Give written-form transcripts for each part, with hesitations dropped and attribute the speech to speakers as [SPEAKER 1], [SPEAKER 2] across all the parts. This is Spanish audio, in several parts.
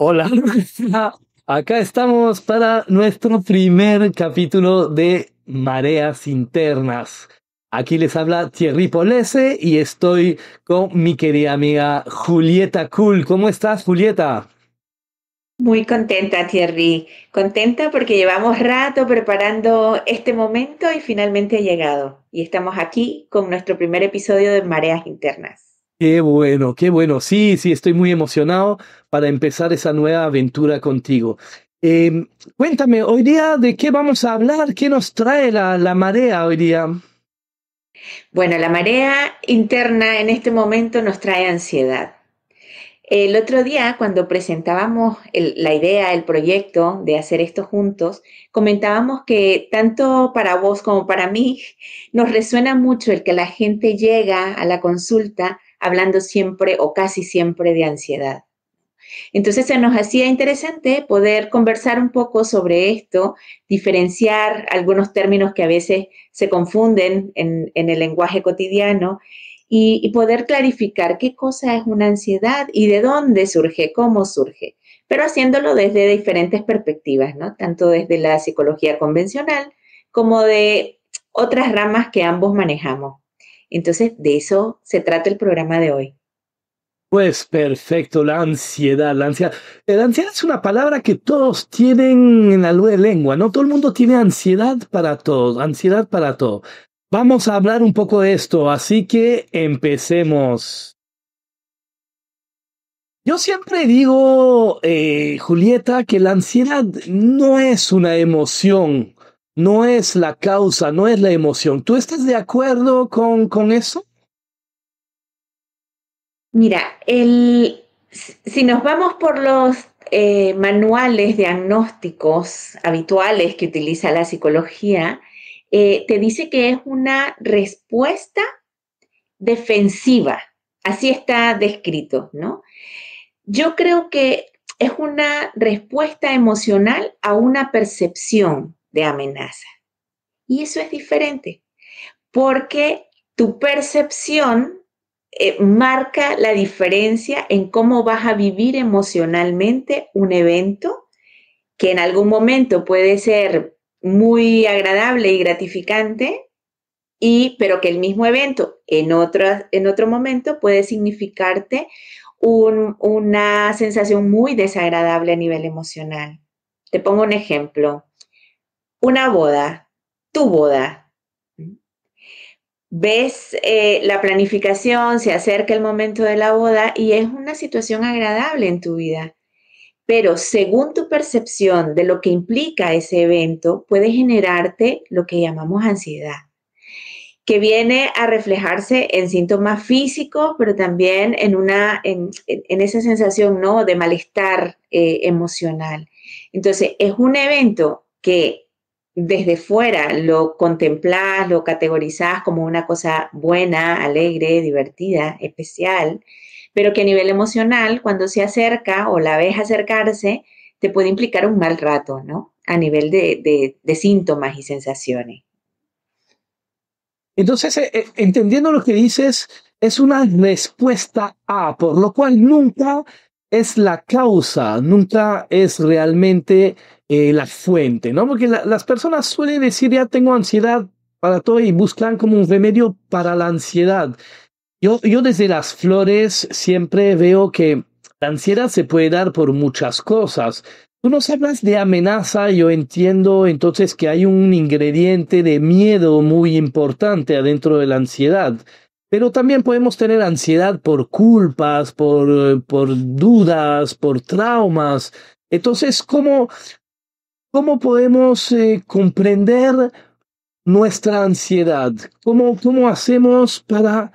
[SPEAKER 1] Hola, acá estamos para nuestro primer capítulo de Mareas Internas. Aquí les habla Thierry Polese y estoy con mi querida amiga Julieta Cool. ¿Cómo estás, Julieta?
[SPEAKER 2] Muy contenta, Thierry. Contenta porque llevamos rato preparando este momento y finalmente ha llegado. Y estamos aquí con nuestro primer episodio de Mareas Internas.
[SPEAKER 1] Qué bueno, qué bueno. Sí, sí, estoy muy emocionado para empezar esa nueva aventura contigo. Cuéntame, hoy día, ¿de qué vamos a hablar? ¿Qué nos trae la marea hoy día?
[SPEAKER 2] Bueno, la marea interna en este momento nos trae ansiedad. El otro día, cuando presentábamos la idea, el proyecto de hacer esto juntos, comentábamos que tanto para vos como para mí nos resuena mucho el que la gente llega a la consulta hablando siempre o casi siempre de ansiedad. Entonces se nos hacía interesante poder conversar un poco sobre esto, diferenciar algunos términos que a veces se confunden en el lenguaje cotidiano y poder clarificar qué cosa es una ansiedad y de dónde surge, cómo surge, pero haciéndolo desde diferentes perspectivas, ¿no? Tanto desde la psicología convencional como de otras ramas que ambos manejamos. Entonces, de eso se trata el programa de hoy.
[SPEAKER 1] Pues perfecto, la ansiedad, la ansiedad. La ansiedad es una palabra que todos tienen en la lengua, ¿no? Todo el mundo tiene ansiedad para todo, ansiedad para todo. Vamos a hablar un poco de esto, así que empecemos. Yo siempre digo, Julieta, que la ansiedad no es una emoción, no es la causa, no es la emoción. ¿Tú estás de acuerdo con eso?
[SPEAKER 2] Mira, si nos vamos por los manuales diagnósticos habituales que utiliza la psicología, te dice que es una respuesta defensiva. Así está descrito, ¿no? Yo creo que es una respuesta emocional a una percepción de amenaza. Y eso es diferente, porque tu percepción marca la diferencia en cómo vas a vivir emocionalmente un evento que en algún momento puede ser muy agradable y gratificante, pero que el mismo evento en otro momento puede significarte una sensación muy desagradable a nivel emocional. Te pongo un ejemplo. Una boda, tu boda. Ves la planificación, se acerca el momento de la boda y es una situación agradable en tu vida, pero según tu percepción de lo que implica ese evento, puede generarte lo que llamamos ansiedad, que viene a reflejarse en síntomas físicos, pero también en esa sensación, ¿no?, de malestar emocional. Entonces, es un evento que desde fuera lo contemplás, lo categorizás como una cosa buena, alegre, divertida, especial, pero que a nivel emocional, cuando se acerca o la ves acercarse, te puede implicar un mal rato, ¿no? A nivel de síntomas y sensaciones.
[SPEAKER 1] Entonces, entendiendo lo que dices, es una respuesta a, por lo cual nunca es la causa, nunca es realmente la fuente, ¿no? Porque las personas suelen decir, ya tengo ansiedad para todo y buscan como un remedio para la ansiedad. Yo desde las flores siempre veo que la ansiedad se puede dar por muchas cosas. Tú nos hablas de amenaza, yo entiendo entonces que hay un ingrediente de miedo muy importante adentro de la ansiedad, pero también podemos tener ansiedad por culpas, por dudas, por traumas. Entonces, ¿cómo podemos comprender nuestra ansiedad? ¿Cómo hacemos para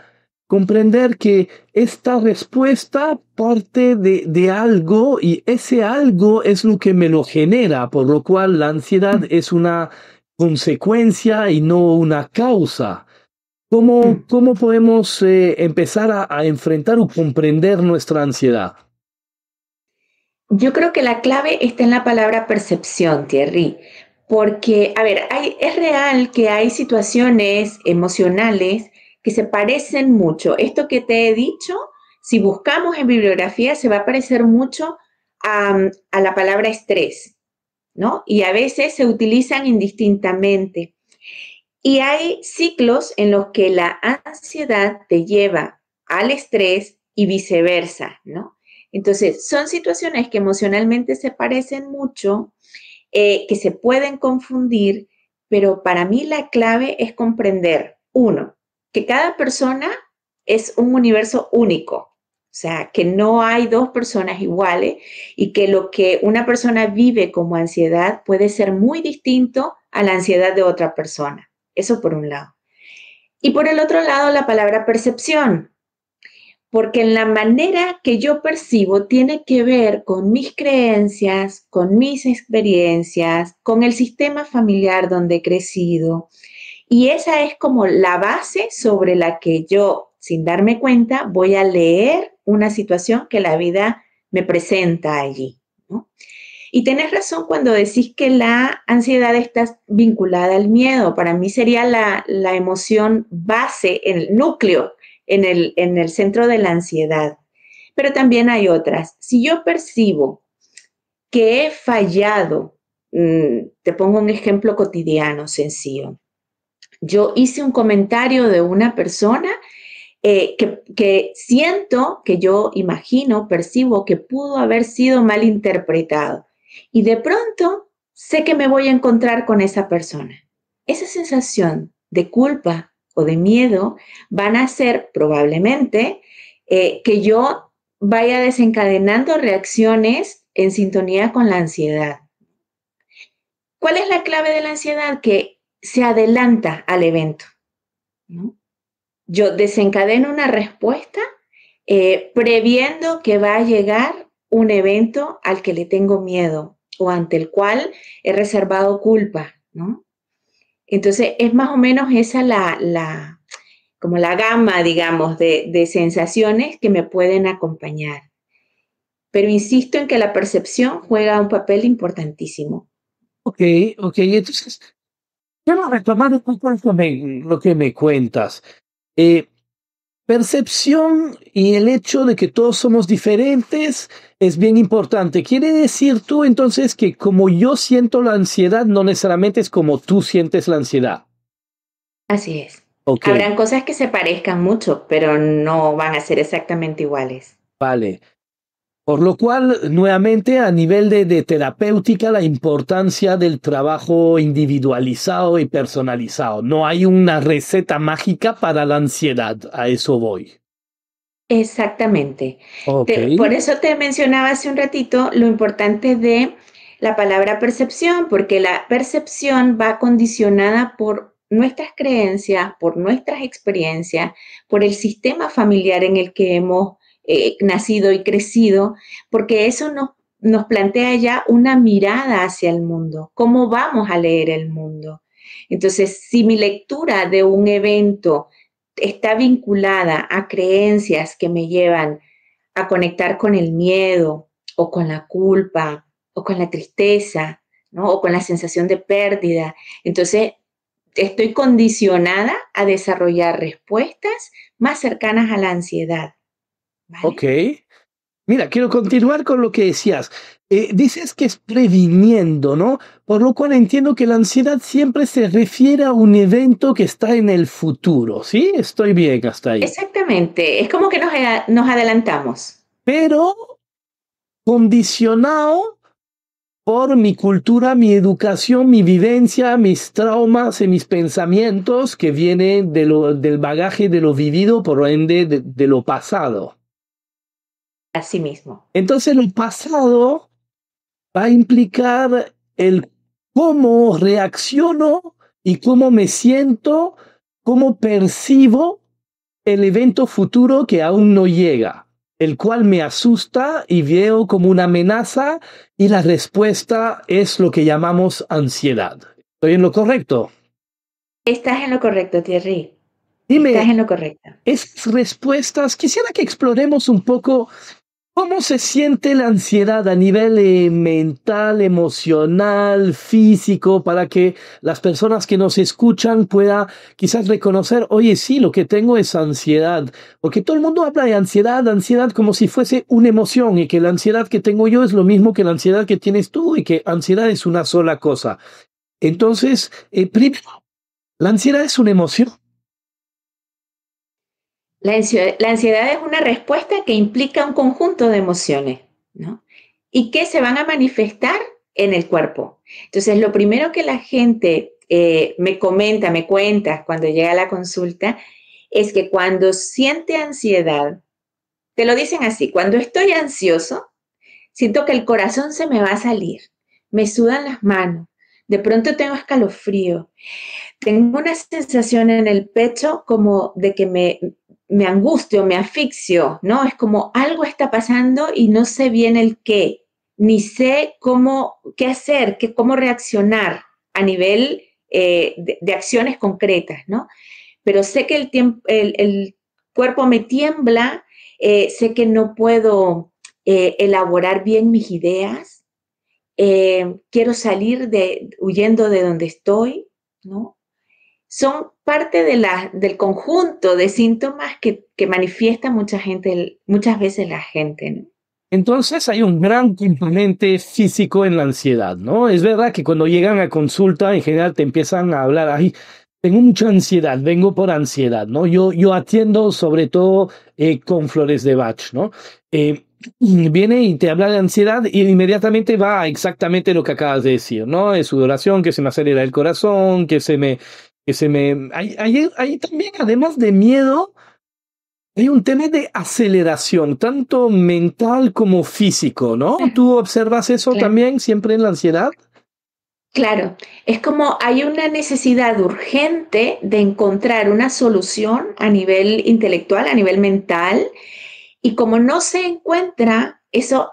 [SPEAKER 1] comprender que esta respuesta parte de algo y ese algo es lo que me lo genera, por lo cual la ansiedad es una consecuencia y no una causa? ¿Cómo podemos empezar a enfrentar o comprender nuestra ansiedad?
[SPEAKER 2] Yo creo que la clave está en la palabra percepción, Thierry, porque, a ver, es real que hay situaciones emocionales que se parecen mucho. Esto que te he dicho, si buscamos en bibliografía, se va a parecer mucho a la palabra estrés, ¿no? Y a veces se utilizan indistintamente. Y hay ciclos en los que la ansiedad te lleva al estrés y viceversa, ¿no? Entonces, son situaciones que emocionalmente se parecen mucho, que se pueden confundir, pero para mí la clave es comprender, uno, que cada persona es un universo único, o sea, que no hay dos personas iguales y que lo que una persona vive como ansiedad puede ser muy distinto a la ansiedad de otra persona. Eso por un lado. Y por el otro lado, la palabra percepción, porque en la manera que yo percibo tiene que ver con mis creencias, con mis experiencias, con el sistema familiar donde he crecido. Y esa es como la base sobre la que yo, sin darme cuenta, voy a leer una situación que la vida me presenta allí, ¿no? Y tenés razón cuando decís que la ansiedad está vinculada al miedo. Para mí sería la emoción base, el núcleo en el centro de la ansiedad. Pero también hay otras. Si yo percibo que he fallado, te pongo un ejemplo cotidiano, sencillo. Yo hice un comentario de una persona que siento, que yo imagino, percibo que pudo haber sido mal interpretado. Y de pronto sé que me voy a encontrar con esa persona. Esa sensación de culpa o de miedo van a hacer probablemente que yo vaya desencadenando reacciones en sintonía con la ansiedad. ¿Cuál es la clave de la ansiedad? Que se adelanta al evento, ¿no? Yo desencadeno una respuesta previendo que va a llegar un evento al que le tengo miedo o ante el cual he reservado culpa, ¿no? Entonces es más o menos esa como la gama, digamos, de sensaciones que me pueden acompañar. Pero insisto en que la percepción juega un papel importantísimo.
[SPEAKER 1] Ok, ok, entonces, quiero retomar un poco lo que me cuentas. Eh, Percepción y el hecho de que todos somos diferentes es bien importante. ¿Quiere decir tú entonces que como yo siento la ansiedad, no necesariamente es como tú sientes la ansiedad?
[SPEAKER 2] Así es.
[SPEAKER 1] Ok,
[SPEAKER 2] Habrán cosas que se parezcan mucho, pero no van a ser exactamente iguales.
[SPEAKER 1] vale. Por lo cual, nuevamente, a nivel de terapéutica, la importancia del trabajo individualizado y personalizado. No hay una receta mágica para la ansiedad. A eso voy.
[SPEAKER 2] Exactamente.
[SPEAKER 1] Ok,
[SPEAKER 2] Por eso te mencionaba hace un ratito lo importante de la palabra percepción, porque la percepción va condicionada por nuestras creencias, por nuestras experiencias, por el sistema familiar en el que hemos nacido y crecido, porque eso nos plantea ya una mirada hacia el mundo, cómo vamos a leer el mundo. Entonces, si mi lectura de un evento está vinculada a creencias que me llevan a conectar con el miedo o con la culpa o con la tristeza, ¿no? O con la sensación de pérdida. Entonces, estoy condicionada a desarrollar respuestas más cercanas a la ansiedad,
[SPEAKER 1] ok.
[SPEAKER 2] ¿vale?
[SPEAKER 1] Mira, quiero continuar con lo que decías. Dices que es previniendo, ¿no? Por lo cual entiendo que la ansiedad siempre se refiere a un evento que está en el futuro, ¿sí? Estoy bien hasta ahí.
[SPEAKER 2] Exactamente, es como que nos adelantamos.
[SPEAKER 1] Pero condicionado por mi cultura, mi educación, mi vivencia, mis traumas y mis pensamientos que vienen del bagaje de lo vivido, por ende de lo pasado.
[SPEAKER 2] Así mismo.
[SPEAKER 1] Entonces lo pasado va a implicar el cómo reacciono y cómo me siento, cómo percibo el evento futuro que aún no llega, el cual me asusta y veo como una amenaza y la respuesta es lo que llamamos ansiedad. ¿Estoy en lo correcto?
[SPEAKER 2] Estás en lo correcto, Thierry. Estás
[SPEAKER 1] Dime,
[SPEAKER 2] en lo correcto.
[SPEAKER 1] esas respuestas, quisiera que exploremos un poco ¿Cómo se siente la ansiedad a nivel mental, emocional, físico, para que las personas que nos escuchan puedan quizás reconocer, oye, sí, lo que tengo es ansiedad? Porque todo el mundo habla de ansiedad, ansiedad como si fuese una emoción y que la ansiedad que tengo yo es lo mismo que la ansiedad que tienes tú y que ansiedad es una sola cosa. Entonces, primero, ¿la ansiedad es una emoción?
[SPEAKER 2] La ansiedad es una respuesta que implica un conjunto de emociones, ¿no? Y que se van a manifestar en el cuerpo. Entonces, lo primero que la gente me comenta, me cuenta cuando llega a la consulta, es que cuando siente ansiedad, te lo dicen así, cuando estoy ansioso, siento que el corazón se me va a salir, me sudan las manos, de pronto tengo escalofrío, tengo una sensación en el pecho como de que me angustio, me asfixio, ¿no? Es como algo está pasando y no sé bien el qué, ni sé qué hacer, cómo reaccionar a nivel de acciones concretas, ¿no? Pero sé que el cuerpo me tiembla, sé que no puedo elaborar bien mis ideas, quiero salir huyendo de donde estoy, ¿no? Son parte del conjunto de síntomas que manifiesta muchas veces la gente, ¿no?
[SPEAKER 1] Entonces hay un gran componente físico en la ansiedad, ¿no? Es verdad que cuando llegan a consulta, en general te empiezan a hablar, ay, tengo mucha ansiedad, vengo por ansiedad, ¿no? Yo atiendo sobre todo con flores de Bach, ¿no? Viene y te habla de ansiedad y inmediatamente va a exactamente lo que acabas de decir, ¿no? Es sudoración, que se me acelera el corazón, hay también, además de miedo, hay un tema de aceleración, tanto mental como físico, ¿no?
[SPEAKER 2] Claro,
[SPEAKER 1] ¿Tú observas eso
[SPEAKER 2] claro.
[SPEAKER 1] también siempre en la ansiedad?
[SPEAKER 2] Claro, es como hay una necesidad urgente de encontrar una solución a nivel intelectual, a nivel mental, y como no se encuentra, eso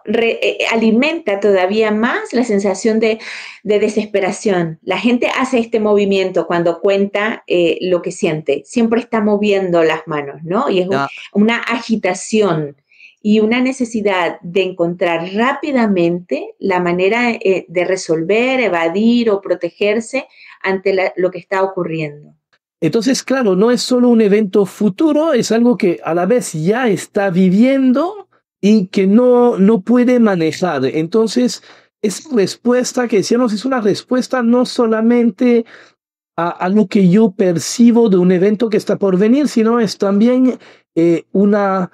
[SPEAKER 2] alimenta todavía más la sensación de desesperación. La gente hace este movimiento cuando cuenta lo que siente, siempre está moviendo las manos, ¿no? Y es
[SPEAKER 1] Ya.
[SPEAKER 2] una agitación y una necesidad de encontrar rápidamente la manera de resolver, evadir o protegerse ante lo que está ocurriendo.
[SPEAKER 1] Entonces, claro, no es solo un evento futuro, es algo que a la vez ya está viviendo y que no puede manejar. Entonces, esa respuesta que decíamos es una respuesta no solamente a lo que yo percibo de un evento que está por venir, sino es también una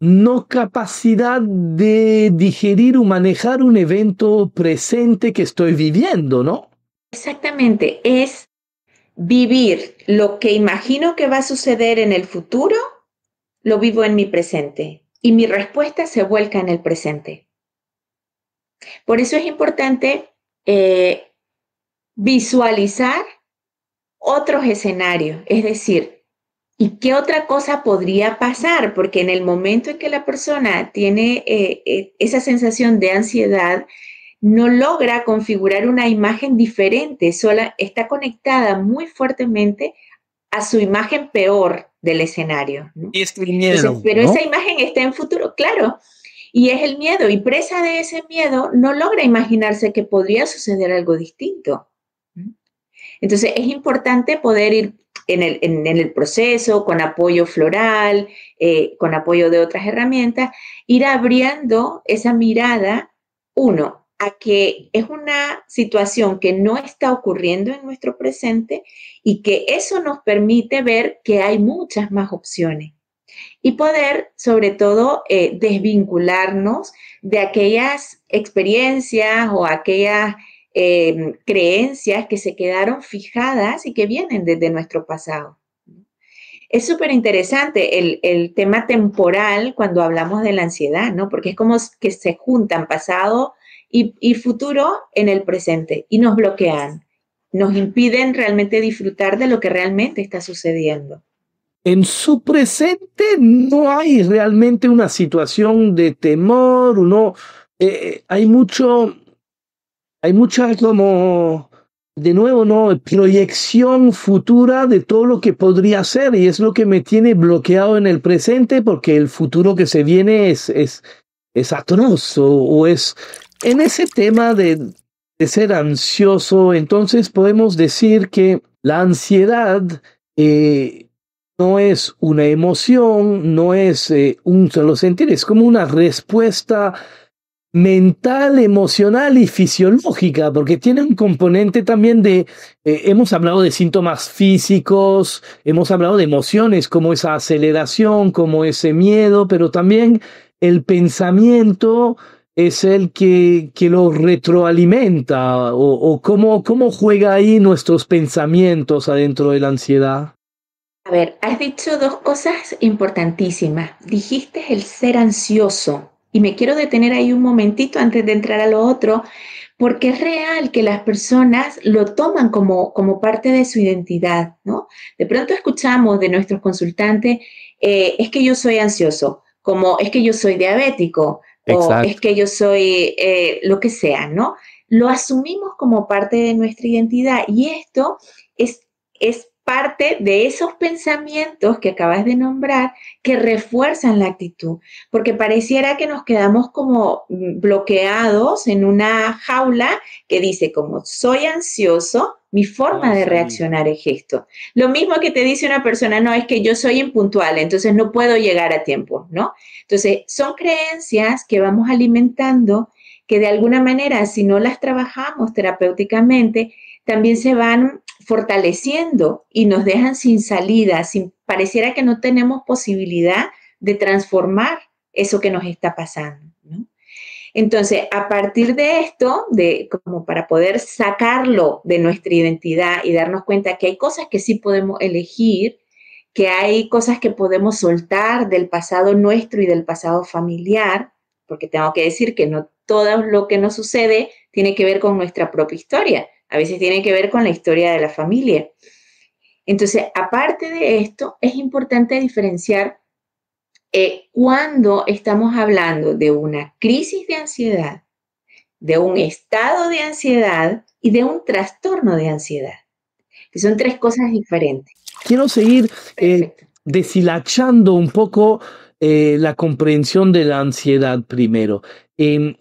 [SPEAKER 1] no capacidad de digerir o manejar un evento presente que estoy viviendo, ¿no?
[SPEAKER 2] Exactamente, es vivir lo que imagino que va a suceder en el futuro, lo vivo en mi presente y mi respuesta se vuelca en el presente. Por eso es importante eh, visualizar otros escenarios, es decir, ¿y qué otra cosa podría pasar? Porque en el momento en que la persona tiene esa sensación de ansiedad, no logra configurar una imagen diferente, sola está conectada muy fuertemente a su imagen peor del escenario, ¿no?
[SPEAKER 1] Y es el
[SPEAKER 2] Entonces,
[SPEAKER 1] miedo,
[SPEAKER 2] pero
[SPEAKER 1] ¿no?
[SPEAKER 2] esa imagen está en futuro, claro, y es el miedo, y presa de ese miedo no logra imaginarse que podría suceder algo distinto. Entonces, es importante poder ir en el proceso con apoyo floral, con apoyo de otras herramientas, ir abriendo esa mirada, uno, a que es una situación que no está ocurriendo en nuestro presente y que eso nos permite ver que hay muchas más opciones y poder, sobre todo, desvincularnos de aquellas experiencias o aquellas creencias que se quedaron fijadas y que vienen desde nuestro pasado. Es súper interesante el tema temporal cuando hablamos de la ansiedad, ¿no? Porque es como que se juntan pasado y futuro en el presente y nos bloquean, nos impiden realmente disfrutar de lo que realmente está sucediendo.
[SPEAKER 1] En su presente no hay realmente una situación de temor, no, hay mucha como, de nuevo, ¿no? Proyección futura de todo lo que podría ser y es lo que me tiene bloqueado en el presente porque el futuro que se viene es atroz o es en ese tema de ser ansioso, entonces podemos decir que la ansiedad eh, no es una emoción, no es un solo sentir, es como una respuesta mental, emocional y fisiológica, porque tiene un componente también hemos hablado de síntomas físicos, hemos hablado de emociones como esa aceleración, como ese miedo, pero también el pensamiento es el que lo retroalimenta, o cómo juega ahí nuestros pensamientos adentro de la ansiedad.
[SPEAKER 2] A ver, has dicho dos cosas importantísimas. Dijiste el ser ansioso y me quiero detener ahí un momentito antes de entrar a lo otro, porque es real que las personas lo toman como parte de su identidad, ¿no? De pronto escuchamos de nuestros consultantes, es que yo soy ansioso, como es que yo soy diabético o es
[SPEAKER 1] Exacto.
[SPEAKER 2] que yo soy lo que sea, ¿no? Lo asumimos como parte de nuestra identidad y esto es parte de esos pensamientos que acabas de nombrar que refuerzan la actitud, porque pareciera que nos quedamos como bloqueados en una jaula que dice, como soy ansioso, mi
[SPEAKER 1] No
[SPEAKER 2] forma
[SPEAKER 1] hay
[SPEAKER 2] de
[SPEAKER 1] salida.
[SPEAKER 2] reaccionar es esto. Lo mismo que te dice una persona, no, es que yo soy impuntual, entonces no puedo llegar a tiempo, ¿no? Entonces, son creencias que vamos alimentando que de alguna manera, si no las trabajamos terapéuticamente, también se van fortaleciendo y nos dejan sin salida, sin, pareciera que no tenemos posibilidad de transformar eso que nos está pasando, ¿no? Entonces, a partir de esto, de como para poder sacarlo de nuestra identidad y darnos cuenta que hay cosas que sí podemos elegir, que hay cosas que podemos soltar del pasado nuestro y del pasado familiar, porque tengo que decir que no todo lo que nos sucede tiene que ver con nuestra propia historia, a veces tiene que ver con la historia de la familia. Entonces, aparte de esto, es importante diferenciar cuando estamos hablando de una crisis de ansiedad, de un estado de ansiedad y de un trastorno de ansiedad, que son tres cosas diferentes.
[SPEAKER 1] Quiero seguir
[SPEAKER 2] Perfecto.
[SPEAKER 1] deshilachando un poco la comprensión de la ansiedad primero. Em,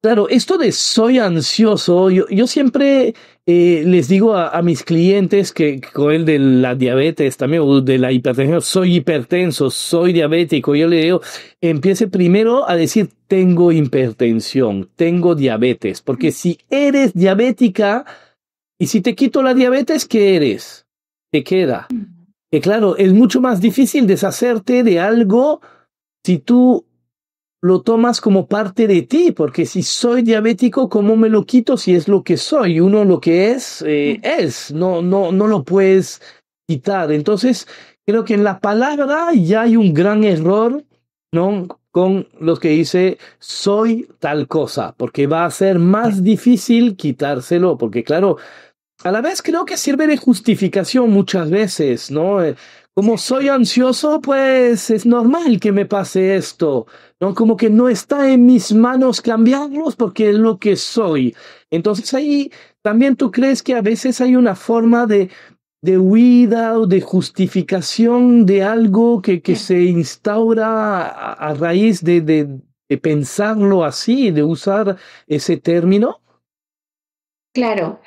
[SPEAKER 1] Claro, esto de soy ansioso, yo siempre les digo a mis clientes que con el de la diabetes también, o de la hipertensión, soy hipertenso, soy diabético, yo le digo, empiece primero a decir, tengo hipertensión, tengo diabetes, porque si eres diabética y si te quito la diabetes, ¿qué eres? Te queda. Que claro, es mucho más difícil deshacerte de algo si tú lo tomas como parte de ti, porque si soy diabético, ¿cómo me lo quito si es lo que soy? Uno lo que es, no lo puedes quitar. Entonces, creo que en la palabra ya hay un gran error, ¿no? Con lo que dice soy tal cosa, porque va a ser más difícil quitárselo, porque claro, a la vez creo que sirve de justificación muchas veces, ¿no? Como soy ansioso, pues es normal que me pase esto, ¿no? Como que no está en mis manos cambiarlos porque es lo que soy. Entonces ahí también tú crees que a veces hay una forma de huida o de justificación de algo que se instaura a raíz de pensarlo así, de usar ese término.
[SPEAKER 2] Claro,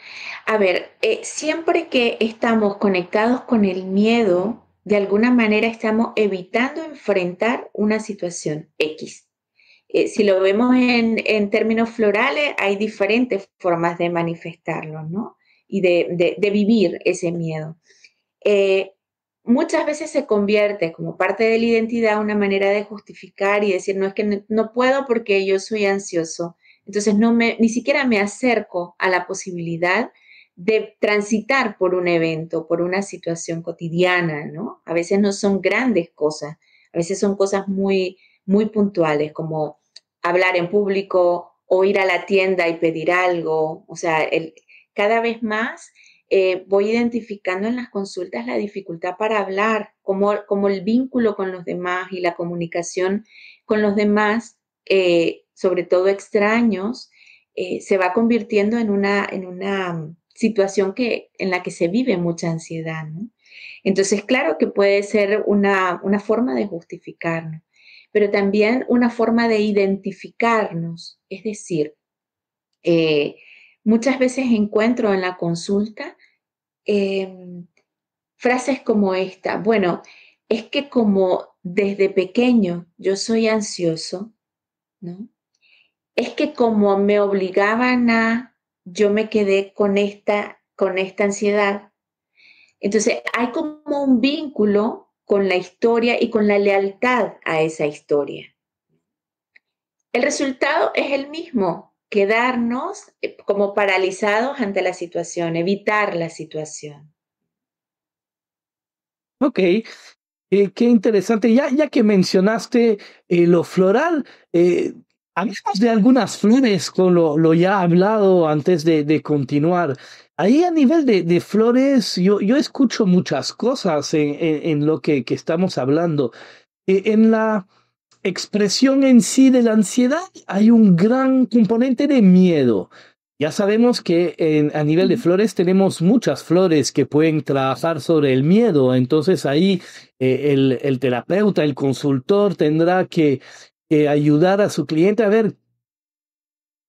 [SPEAKER 2] a ver, siempre que estamos conectados con el miedo, de alguna manera estamos evitando enfrentar una situación X. Si lo vemos en términos florales, hay diferentes formas de manifestarlo, ¿no? Y de vivir ese miedo. Eh, Muchas veces se convierte como parte de la identidad una manera de justificar y decir, no es que no puedo porque yo soy ansioso. Entonces ni siquiera me acerco a la posibilidad de transitar por un evento, por una situación cotidiana, ¿no? A veces no son grandes cosas, a veces son cosas muy puntuales, como hablar en público o ir a la tienda y pedir algo. O sea, cada vez más voy identificando en las consultas la dificultad para hablar, como el vínculo con los demás y la comunicación con los demás, sobre todo extraños, se va convirtiendo en una situación en la que se vive mucha ansiedad, ¿no? Entonces, claro que puede ser una forma de justificarnos. pero también una forma de identificarnos. Es decir, eh, muchas veces encuentro en la consulta frases como esta. Bueno, es que como desde pequeño yo soy ansioso, ¿no? Es que como me obligaban yo me quedé con esta ansiedad. Entonces, hay como un vínculo con la historia y con la lealtad a esa historia. El resultado es el mismo, quedarnos como paralizados ante la situación, evitar la situación.
[SPEAKER 1] Ok, qué interesante. Ya que mencionaste lo floral, hablemos de algunas flores con lo ya hablado antes de continuar. Ahí a nivel de flores, yo escucho muchas cosas en lo que estamos hablando. En la expresión en sí de la ansiedad hay un gran componente de miedo. Ya sabemos que a nivel de flores tenemos muchas flores que pueden trabajar sobre el miedo, entonces ahí el terapeuta, el consultor tendrá que ayudar a su cliente a ver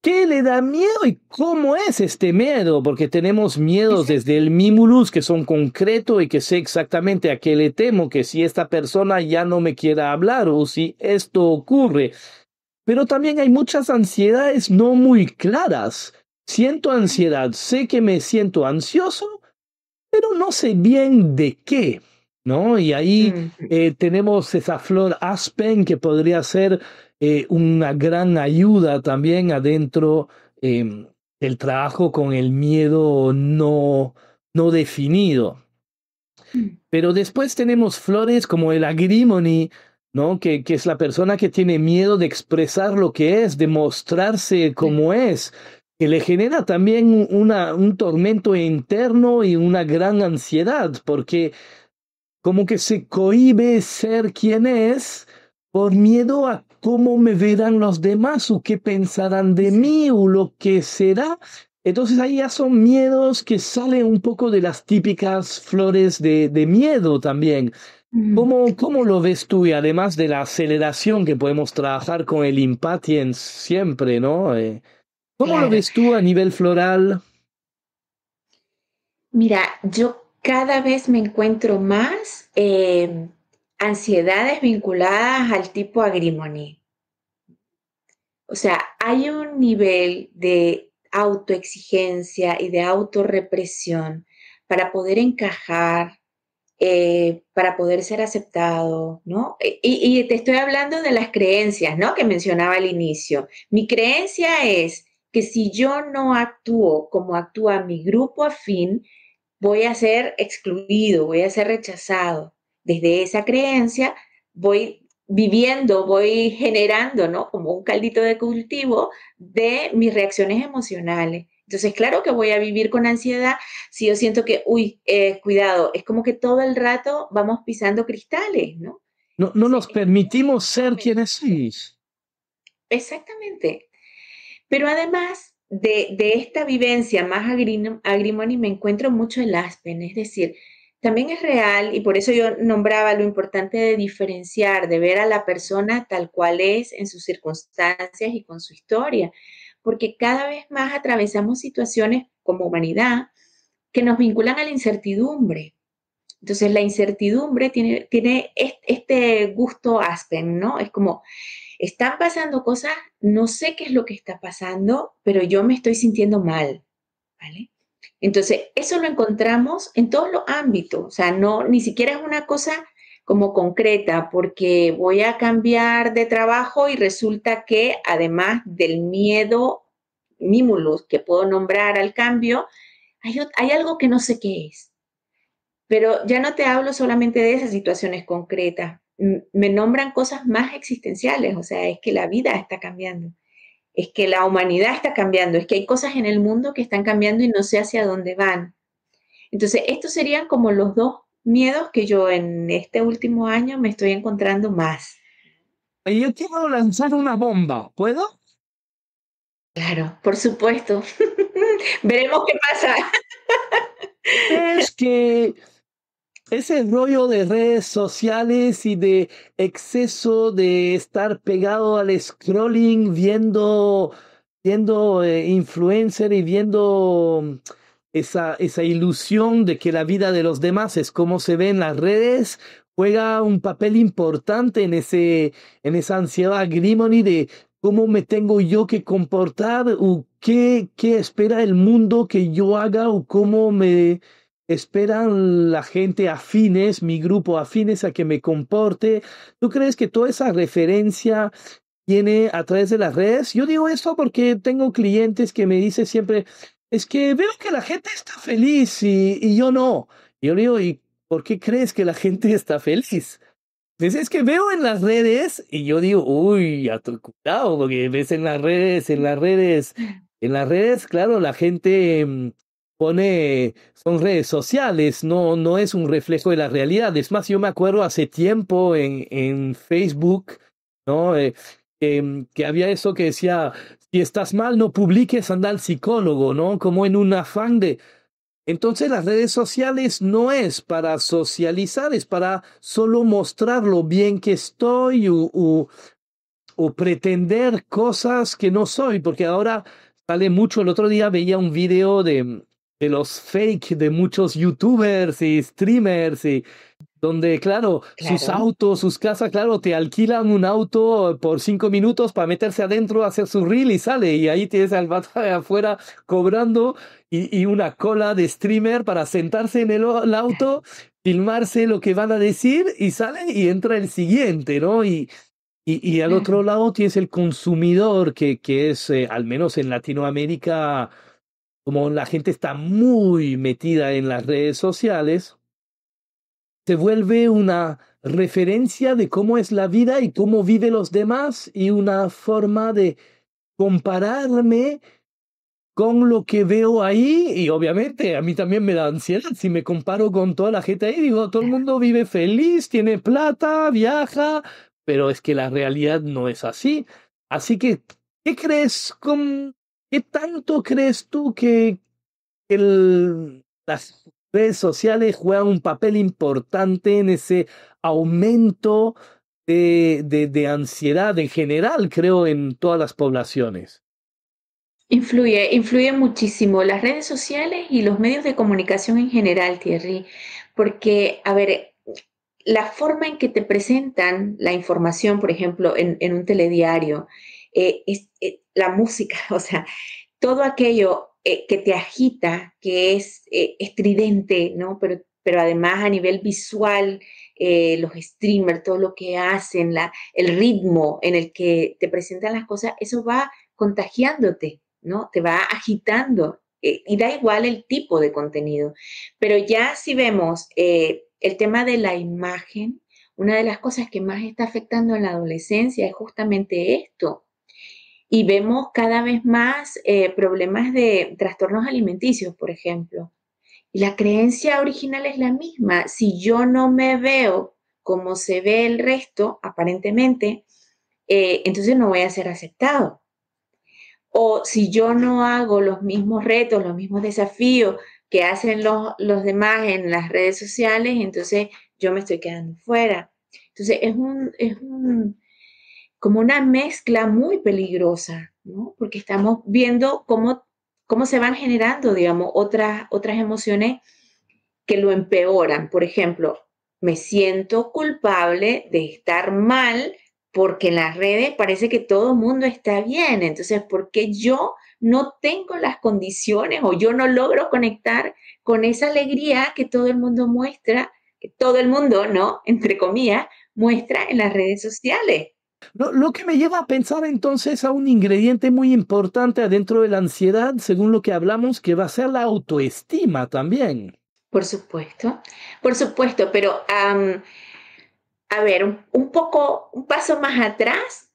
[SPEAKER 1] qué le da miedo y cómo es este miedo, porque tenemos miedos
[SPEAKER 2] Exacto.
[SPEAKER 1] desde el mimulus que son concretos y que sé exactamente a qué le temo, que si esta persona ya no me quiera hablar o si esto ocurre. Pero también hay muchas ansiedades no muy claras. Siento ansiedad, sé que me siento ansioso, pero no sé bien de qué, ¿no? Y ahí
[SPEAKER 2] Ujú.
[SPEAKER 1] tenemos esa flor aspen que podría ser una gran ayuda también adentro del trabajo con el miedo no definido. Pero después tenemos flores como el agrimony, ¿no? Que es la persona que tiene miedo de expresar lo que es, de mostrarse como es, que le genera también un tormento interno y una gran ansiedad, porque como que se cohíbe ser quien es por miedo a cómo me verán los demás o qué pensarán de
[SPEAKER 2] Exacto.
[SPEAKER 1] mí o lo que será. Entonces ahí ya son miedos que salen un poco de las típicas flores de miedo también.
[SPEAKER 2] Mm,
[SPEAKER 1] ¿Cómo lo ves tú? Y además de la aceleración que podemos trabajar con el impatience siempre, ¿no? ¿Cómo lo
[SPEAKER 2] claro.
[SPEAKER 1] ves tú a nivel floral?
[SPEAKER 2] Mira, yo cada vez me encuentro más ansiedades vinculadas al tipo agrimony. O sea, hay un nivel de autoexigencia y de autorrepresión para poder encajar, para poder ser aceptado, ¿no? Y te estoy hablando de las creencias, ¿no? Que mencionaba al inicio. Mi creencia es que si yo no actúo como actúa mi grupo afín, voy a ser excluido, voy a ser rechazado. Desde esa creencia voy viviendo, voy generando, ¿no? Como un caldito de cultivo de mis reacciones emocionales. Entonces, claro que voy a vivir con ansiedad si yo siento que, uy, cuidado, es como que todo el rato vamos pisando cristales, ¿no?
[SPEAKER 1] No
[SPEAKER 2] Entonces,
[SPEAKER 1] nos
[SPEAKER 2] es muy
[SPEAKER 1] permitimos ser
[SPEAKER 2] incómodo.
[SPEAKER 1] quienes somos.
[SPEAKER 2] Exactamente. Pero además de esta vivencia más agrimony, me encuentro mucho el aspen, es decir, también es real y por eso yo nombraba lo importante de diferenciar, de ver a la persona tal cual es en sus circunstancias y con su historia, porque cada vez más atravesamos situaciones como humanidad que nos vinculan a la incertidumbre. Entonces la incertidumbre tiene este gusto aspen, ¿no? Es como, están pasando cosas, no sé qué es lo que está pasando, pero yo me estoy sintiendo mal, ¿vale? Entonces, eso lo encontramos en todos los ámbitos, o sea, no, ni siquiera es una cosa como concreta, porque voy a cambiar de trabajo y resulta que además del miedo mimulus que puedo nombrar al cambio, hay algo que no sé qué es. Pero ya no te hablo solamente de esas situaciones concretas, me nombran cosas más existenciales, o sea, es que la vida está cambiando, es que la humanidad está cambiando, es que hay cosas en el mundo que están cambiando y no sé hacia dónde van. Entonces, estos serían como los dos miedos que yo en este último año me estoy encontrando más.
[SPEAKER 1] Y yo quiero lanzar una bomba, ¿puedo?
[SPEAKER 2] Claro, por supuesto. Veremos qué pasa.
[SPEAKER 1] Es que ese rollo de redes sociales y de exceso de estar pegado al scrolling, viendo influencer y viendo esa ilusión de que la vida de los demás es como se ve en las redes, juega un papel importante en esa ansiedad grimony de cómo me tengo yo que comportar o qué espera el mundo que yo haga o cómo me esperan la gente afines, mi grupo afines a que me comporte. ¿Tú crees que toda esa referencia viene a través de las redes? Yo digo esto porque tengo clientes que me dicen siempre, es que veo que la gente está feliz y yo no. Y yo le digo, ¿y por qué crees que la gente está feliz? Pues es que veo en las redes y yo digo, uy, a tu cuidado, porque ves en las redes, claro, la gente pone, son redes sociales, no es un reflejo de la realidad. Es más, yo me acuerdo hace tiempo en Facebook, ¿no? Que había eso que decía, si estás mal, no publiques, anda al psicólogo, ¿no? Como en un afán de, entonces las redes sociales no es para socializar, es para solo mostrar lo bien que estoy o pretender cosas que no soy, porque ahora sale mucho. El otro día veía un video de los fake de muchos youtubers y streamers y donde, claro, sus
[SPEAKER 2] Claro.
[SPEAKER 1] autos, sus casas, claro, te alquilan un auto por 5 minutos para meterse adentro, hacer su reel y sale. Y ahí tienes al vato de afuera cobrando y una cola de streamer para sentarse en el auto, filmarse lo que van a decir y sale y entra el siguiente, ¿no? Y al otro
[SPEAKER 2] Claro.
[SPEAKER 1] lado tienes el consumidor que es, al menos en Latinoamérica, como la gente está muy metida en las redes sociales se vuelve una referencia de cómo es la vida y cómo viven los demás y una forma de compararme con lo que veo ahí y obviamente a mí también me da ansiedad si me comparo con toda la gente ahí, digo, todo el mundo vive feliz, tiene plata, viaja, pero es que la realidad no es así. Así que, ¿qué crees? ¿Qué tanto crees tú que las redes sociales juegan un papel importante en ese aumento de ansiedad en general, creo, en todas las poblaciones?
[SPEAKER 2] Influye muchísimo las redes sociales y los medios de comunicación en general, Thierry, porque, a ver, la forma en que te presentan la información, por ejemplo, en un telediario, la música, o sea, todo aquello que te agita, que es estridente, ¿no? Pero además a nivel visual, los streamers, todo lo que hacen, el ritmo en el que te presentan las cosas, eso va contagiándote, ¿no? Te va agitando. Y da igual el tipo de contenido. Pero ya si vemos el tema de la imagen, una de las cosas que más está afectando en la adolescencia es justamente esto, y vemos cada vez más problemas de trastornos alimenticios, por ejemplo. Y la creencia original es la misma. Si yo no me veo como se ve el resto, aparentemente, entonces no voy a ser aceptado. O si yo no hago los mismos retos, los mismos desafíos que hacen los demás en las redes sociales, entonces yo me estoy quedando fuera. Entonces como una mezcla muy peligrosa, ¿no? Porque estamos viendo cómo se van generando, digamos, otras emociones que lo empeoran. Por ejemplo, me siento culpable de estar mal porque en las redes parece que todo el mundo está bien. Entonces, ¿por qué yo no tengo las condiciones o yo no logro conectar con esa alegría que todo el mundo muestra, que todo el mundo, ¿no? Entre comillas, muestra en las redes sociales?
[SPEAKER 1] Lo que me lleva a pensar entonces a un ingrediente muy importante adentro de la ansiedad, según lo que hablamos, que va a ser la autoestima también.
[SPEAKER 2] Por supuesto, pero a ver, un paso más atrás,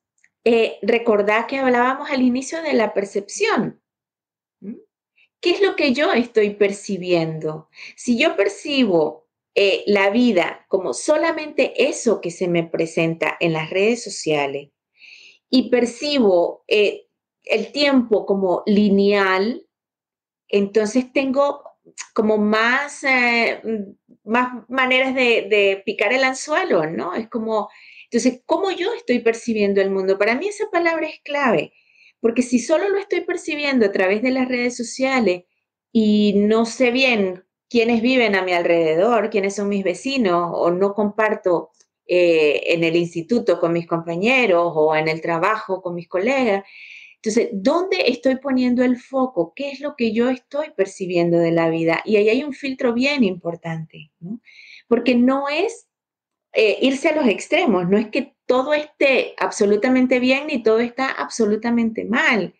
[SPEAKER 2] recordá que hablábamos al inicio de la percepción. ¿Mm? ¿Qué es lo que yo estoy percibiendo? Si yo percibo la vida como solamente eso que se me presenta en las redes sociales y percibo el tiempo como lineal, entonces tengo como más más maneras de picar el anzuelo, ¿no? Es como, entonces, ¿cómo yo estoy percibiendo el mundo? Para mí esa palabra es clave, porque si solo lo estoy percibiendo a través de las redes sociales y no sé bien quiénes viven a mi alrededor, quiénes son mis vecinos, o no comparto en el instituto con mis compañeros o en el trabajo con mis colegas, entonces, ¿dónde estoy poniendo el foco? ¿Qué es lo que yo estoy percibiendo de la vida? Y ahí hay un filtro bien importante, ¿no? Porque no es irse a los extremos, no es que todo esté absolutamente bien ni todo está absolutamente mal.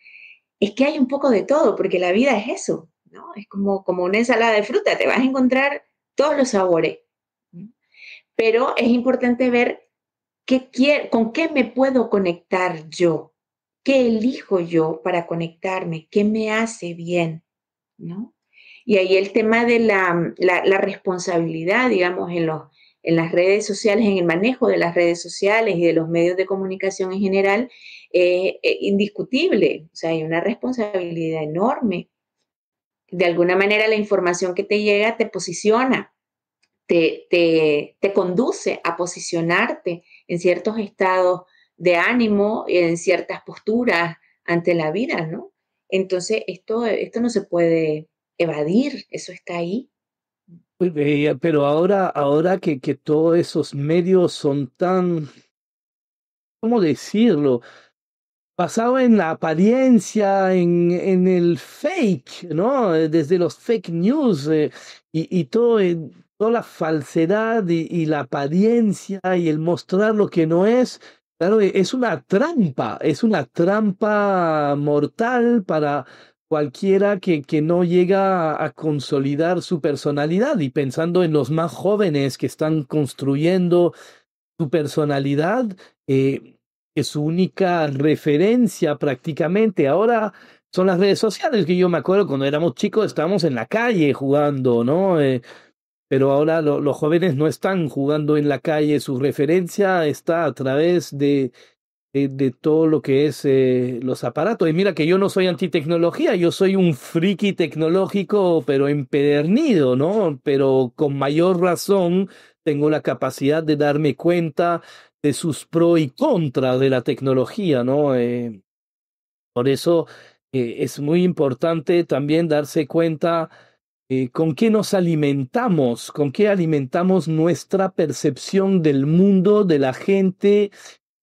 [SPEAKER 2] Es que hay un poco de todo, porque la vida es eso, ¿no? Es como una ensalada de fruta, te vas a encontrar todos los sabores. ¿No? Pero es importante ver con qué me puedo conectar yo, qué elijo yo para conectarme, qué me hace bien, ¿no? Y ahí el tema de la responsabilidad, digamos, en las redes sociales, en el manejo de las redes sociales y de los medios de comunicación en general, indiscutible. O sea, hay una responsabilidad enorme. De alguna manera la información que te llega te posiciona, te conduce a posicionarte en ciertos estados de ánimo, en ciertas posturas ante la vida, ¿no? Entonces, esto no se puede evadir, eso está ahí.
[SPEAKER 1] Pero ahora que todos esos medios son tan, ¿cómo decirlo? Basado en la apariencia, en el fake, ¿no? Desde los fake news y todo, toda la falsedad y la apariencia y el mostrar lo que no es, claro, es una trampa mortal para cualquiera que no llega a consolidar su personalidad. Y pensando en los más jóvenes que están construyendo su personalidad, que su única referencia prácticamente ahora son las redes sociales, que yo me acuerdo cuando éramos chicos estábamos en la calle jugando, ¿no? Pero ahora los jóvenes no están jugando en la calle, su referencia está a través de todo lo que es los aparatos. Y mira que yo no soy antitecnología, yo soy un friki tecnológico, pero empedernido, ¿no? Pero con mayor razón tengo la capacidad de darme cuenta de sus pros y contras de la tecnología, ¿no? Por eso es muy importante también darse cuenta con qué nos alimentamos, con qué alimentamos nuestra percepción del mundo, de la gente,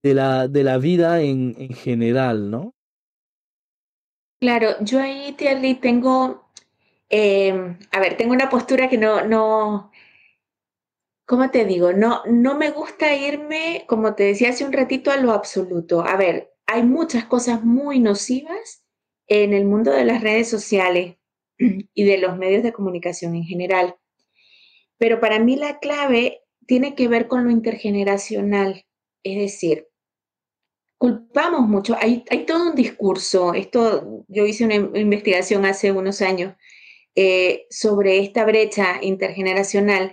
[SPEAKER 1] de la vida en general, ¿no?
[SPEAKER 2] Claro, yo ahí, Thierry, tengo, a ver, tengo una postura que no, ¿cómo te digo? No me gusta irme, como te decía hace un ratito, a lo absoluto. A ver, hay muchas cosas muy nocivas en el mundo de las redes sociales y de los medios de comunicación en general. Pero para mí la clave tiene que ver con lo intergeneracional. Es decir, culpamos mucho. Hay todo un discurso. Esto, yo hice una investigación hace unos años sobre esta brecha intergeneracional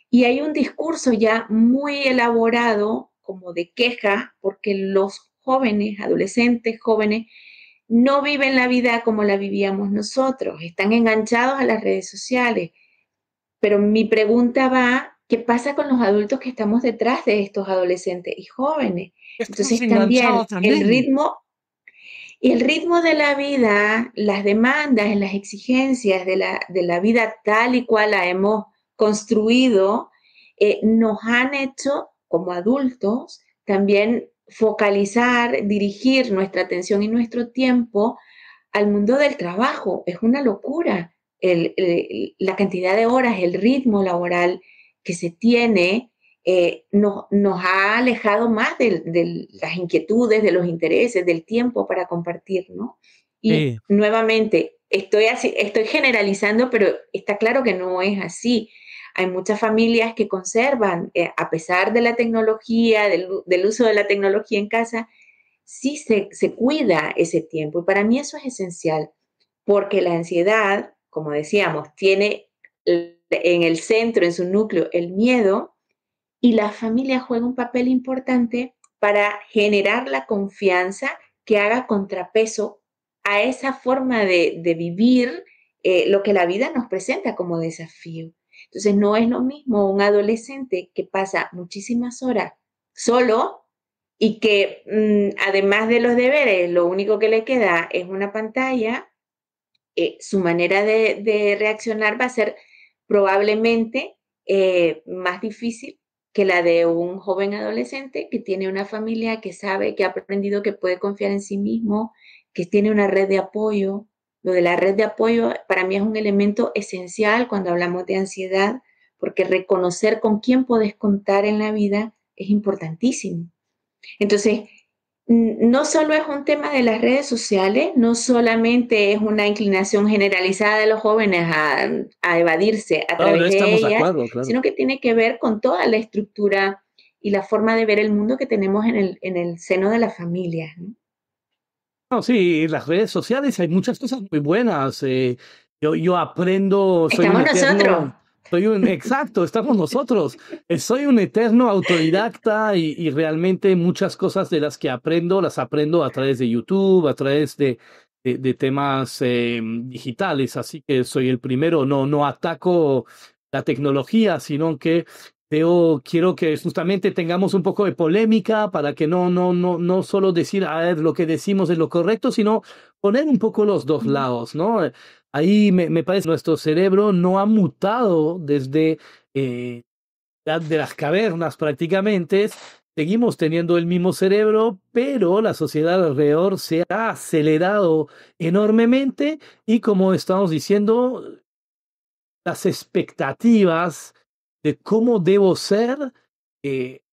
[SPEAKER 2] y hay un discurso ya muy elaborado como de queja porque los jóvenes, adolescentes, jóvenes, no viven la vida como la vivíamos nosotros, están enganchados a las redes sociales. Pero mi pregunta va, ¿qué pasa con los adultos que estamos detrás de estos adolescentes y jóvenes?
[SPEAKER 1] Estamos
[SPEAKER 2] Entonces también
[SPEAKER 1] enganchados también.
[SPEAKER 2] el ritmo de la vida, las demandas, las exigencias de la vida tal y cual la hemos construido, nos han hecho como adultos también focalizar, dirigir nuestra atención y nuestro tiempo al mundo del trabajo. Es una locura la cantidad de horas, el ritmo laboral que se tiene nos ha alejado más de las inquietudes, de los intereses, del tiempo para compartir, ¿no? Y
[SPEAKER 1] Sí,
[SPEAKER 2] nuevamente, estoy generalizando, pero está claro que no es así. Hay muchas familias que conservan, a pesar de la tecnología, del uso de la tecnología en casa, sí se cuida ese tiempo. Y para mí eso es esencial, porque la ansiedad, como decíamos, tiene en el centro, en su núcleo, el miedo, y la familia juega un papel importante para generar la confianza que haga contrapeso a esa forma de vivir lo que la vida nos presenta como desafío. Entonces no es lo mismo un adolescente que pasa muchísimas horas solo y que además de los deberes, lo único que le queda es una pantalla. Su manera de reaccionar va a ser probablemente más difícil que la de un joven adolescente que tiene una familia, que sabe, que ha aprendido que puede confiar en sí mismo, que tiene una red de apoyo. Lo de la red de apoyo para mí es un elemento esencial cuando hablamos de ansiedad, porque reconocer con quién puedes contar en la vida es importantísimo. Entonces, no solo es un tema de las redes sociales, no solamente es una inclinación generalizada de los jóvenes a evadirse a
[SPEAKER 1] No, no
[SPEAKER 2] través de
[SPEAKER 1] estamos de
[SPEAKER 2] ellas,
[SPEAKER 1] acuerdo, claro.
[SPEAKER 2] sino que tiene que ver con toda la estructura y la forma de ver el mundo que tenemos en el seno de la familia, ¿no?
[SPEAKER 1] No, sí, en las redes sociales hay muchas cosas muy buenas. Yo aprendo, soy un
[SPEAKER 2] Estamos nosotros.
[SPEAKER 1] eterno, exacto, estamos nosotros. Soy un eterno autodidacta y realmente muchas cosas de las que aprendo, las aprendo a través de YouTube, a través de temas digitales. Así que soy el primero, no ataco la tecnología, sino que quiero que justamente tengamos un poco de polémica para que no solo decir, a ver, lo que decimos es lo correcto, sino poner un poco los dos lados, ¿no? Ahí me parece que nuestro cerebro no ha mutado desde de las cavernas prácticamente. Seguimos teniendo el mismo cerebro, pero la sociedad alrededor se ha acelerado enormemente y como estamos diciendo, las expectativas de cómo debo ser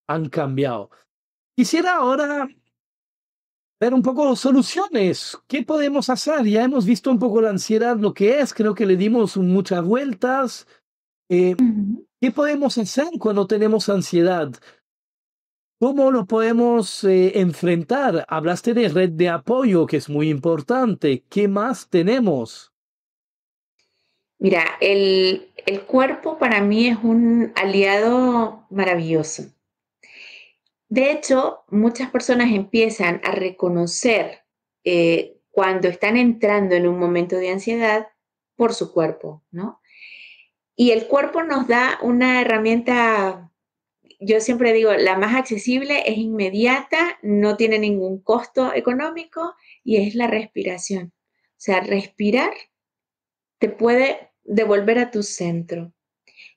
[SPEAKER 1] han cambiado. Quisiera ahora ver un poco soluciones. ¿Qué podemos hacer? Ya hemos visto un poco la ansiedad, lo que es, creo que le dimos muchas vueltas. Eh,
[SPEAKER 2] Ujú.
[SPEAKER 1] ¿Qué podemos hacer cuando tenemos ansiedad? ¿Cómo lo podemos enfrentar? Hablaste de red de apoyo, que es muy importante. ¿Qué más tenemos?
[SPEAKER 2] Mira, el cuerpo para mí es un aliado maravilloso. De hecho, muchas personas empiezan a reconocer cuando están entrando en un momento de ansiedad por su cuerpo, ¿no? Y el cuerpo nos da una herramienta, yo siempre digo, la más accesible, es inmediata, no tiene ningún costo económico y es la respiración. O sea, respirar te puede devolver a tu centro,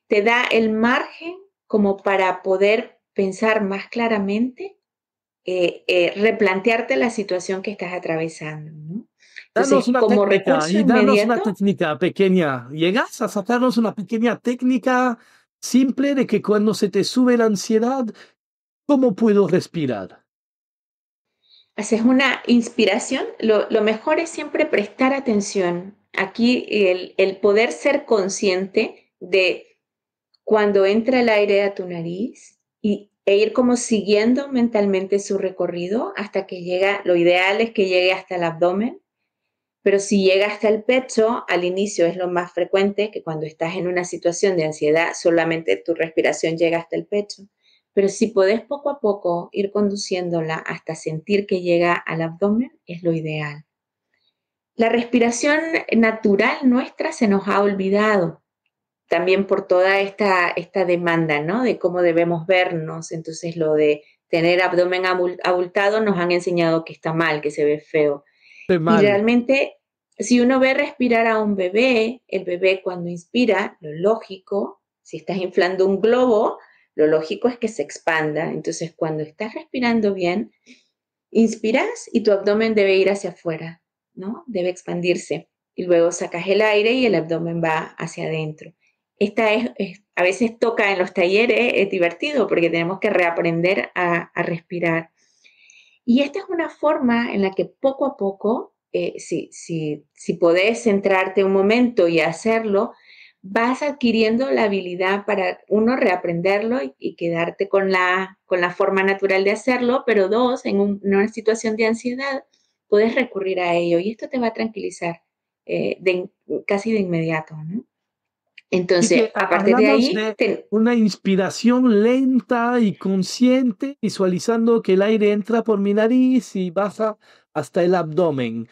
[SPEAKER 2] te da el margen como para poder pensar más claramente, replantearte la situación que estás atravesando, ¿no?
[SPEAKER 1] Danos
[SPEAKER 2] Entonces,
[SPEAKER 1] una
[SPEAKER 2] como
[SPEAKER 1] técnica
[SPEAKER 2] recurso
[SPEAKER 1] y danos una
[SPEAKER 2] inmediato,
[SPEAKER 1] técnica pequeña. ¿Llegas a sacarnos una pequeña técnica simple de que cuando se te sube la ansiedad, cómo puedo respirar?
[SPEAKER 2] haces una inspiración. Lo mejor es siempre prestar atención. Aquí el poder ser consciente de cuando entra el aire a tu nariz e ir como siguiendo mentalmente su recorrido hasta que llega, lo ideal es que llegue hasta el abdomen. Pero si llega hasta el pecho, al inicio es lo más frecuente, que cuando estás en una situación de ansiedad, solamente tu respiración llega hasta el pecho. Pero si podés poco a poco ir conduciéndola hasta sentir que llega al abdomen, es lo ideal. La respiración natural nuestra se nos ha olvidado, también por toda esta demanda, ¿no? De cómo debemos vernos. Entonces, lo de tener abdomen abultado nos han enseñado que está mal, que se ve feo.
[SPEAKER 1] Estoy
[SPEAKER 2] Y
[SPEAKER 1] mal.
[SPEAKER 2] realmente, si uno ve respirar a un bebé, el bebé cuando inspira, lo lógico, si estás inflando un globo, lo lógico es que se expanda. Entonces, cuando estás respirando bien, inspiras y tu abdomen debe ir hacia afuera, ¿no? Debe expandirse. Y luego sacas el aire y el abdomen va hacia adentro. A veces toca en los talleres, es divertido porque tenemos que reaprender a respirar. Y esta es una forma en la que poco a poco, si podés centrarte un momento y hacerlo, vas adquiriendo la habilidad para, uno, reaprenderlo y quedarte con la forma natural de hacerlo, pero dos, en una situación de ansiedad, puedes recurrir a ello y esto te va a tranquilizar casi de inmediato, ¿no?
[SPEAKER 1] Y
[SPEAKER 2] Entonces,
[SPEAKER 1] que
[SPEAKER 2] a partir de
[SPEAKER 1] hablamos
[SPEAKER 2] ahí,
[SPEAKER 1] de una inspiración lenta y consciente, visualizando que el aire entra por mi nariz y baja hasta el abdomen.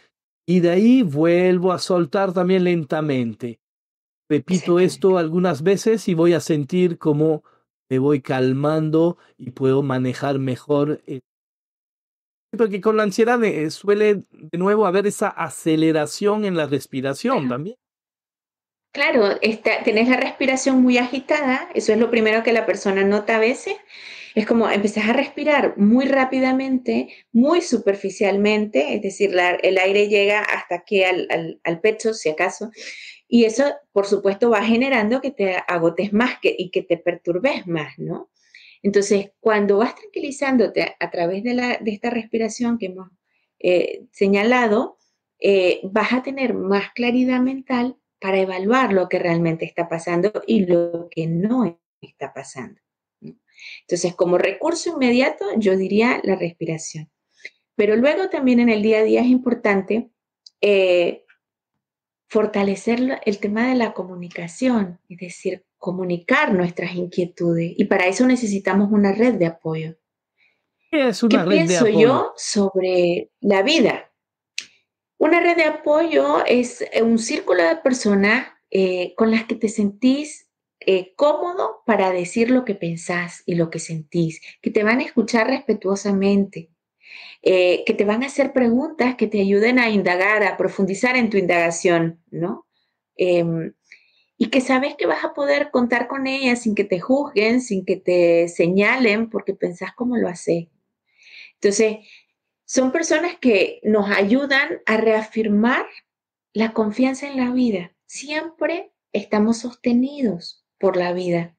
[SPEAKER 1] Y de ahí vuelvo a soltar también lentamente. repito esto
[SPEAKER 2] exactamente.
[SPEAKER 1] algunas veces y voy a sentir cómo me voy calmando y puedo manejar mejor. Porque con la ansiedad suele de nuevo haber esa aceleración en la respiración
[SPEAKER 2] Claro.
[SPEAKER 1] también.
[SPEAKER 2] Claro, tenés la respiración muy agitada, eso es lo primero que la persona nota a veces. Es como empezás a respirar muy rápidamente, muy superficialmente, es decir, el aire llega hasta aquí al pecho, si acaso, y eso, por supuesto, va generando que te agotes más y que te perturbes más, ¿no? Entonces, cuando vas tranquilizándote a través de esta respiración que hemos señalado, vas a tener más claridad mental para evaluar lo que realmente está pasando y lo que no está pasando, ¿no? Entonces, como recurso inmediato, yo diría la respiración. Pero luego también en el día a día es importante eh, fortalecer el tema de la comunicación, es decir, comunicar nuestras inquietudes. Y para eso necesitamos una red de apoyo.
[SPEAKER 1] ¿Qué es
[SPEAKER 2] ¿Qué
[SPEAKER 1] una red de
[SPEAKER 2] pienso
[SPEAKER 1] apoyo?
[SPEAKER 2] yo sobre la vida? Una red de apoyo es un círculo de personas con las que te sentís cómodo para decir lo que pensás y lo que sentís, que te van a escuchar respetuosamente, que te van a hacer preguntas que te ayuden a indagar, a profundizar en tu indagación, ¿no? Eh, y que sabes que vas a poder contar con ellas sin que te juzguen, sin que te señalen, porque pensás cómo lo haces. Entonces, son personas que nos ayudan a reafirmar la confianza en la vida. Siempre estamos sostenidos por la vida.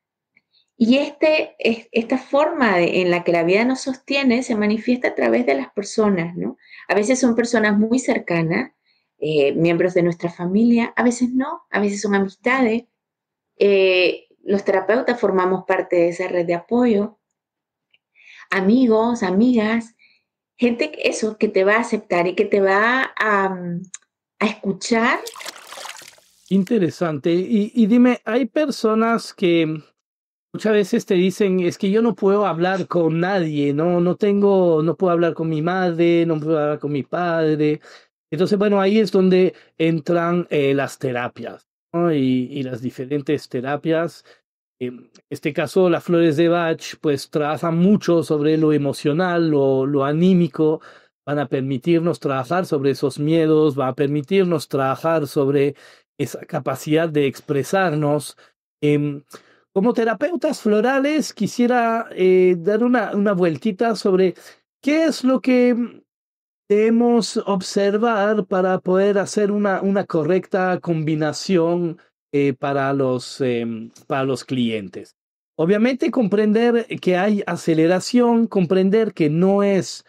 [SPEAKER 2] Y esta forma en la que la vida nos sostiene se manifiesta a través de las personas, ¿no? A veces son personas muy cercanas, miembros de nuestra familia, a veces no, a veces son amistades. Los terapeutas formamos parte de esa red de apoyo, amigos, amigas, gente eso que te va a aceptar y que te va a escuchar.
[SPEAKER 1] Interesante. Y dime, hay personas que muchas veces te dicen, es que yo no puedo hablar con nadie, no puedo hablar con mi madre, no puedo hablar con mi padre. Entonces, bueno, ahí es donde entran las terapias, ¿no? Y las diferentes terapias. En este caso, las flores de Bach, pues trabajan mucho sobre lo emocional, lo anímico, van a permitirnos trabajar sobre esos miedos, va a permitirnos trabajar sobre esa capacidad de expresarnos. Em, Como terapeutas florales, quisiera dar una vueltita sobre qué es lo que debemos observar para poder hacer una correcta combinación para los clientes. Obviamente comprender que hay aceleración, comprender que no es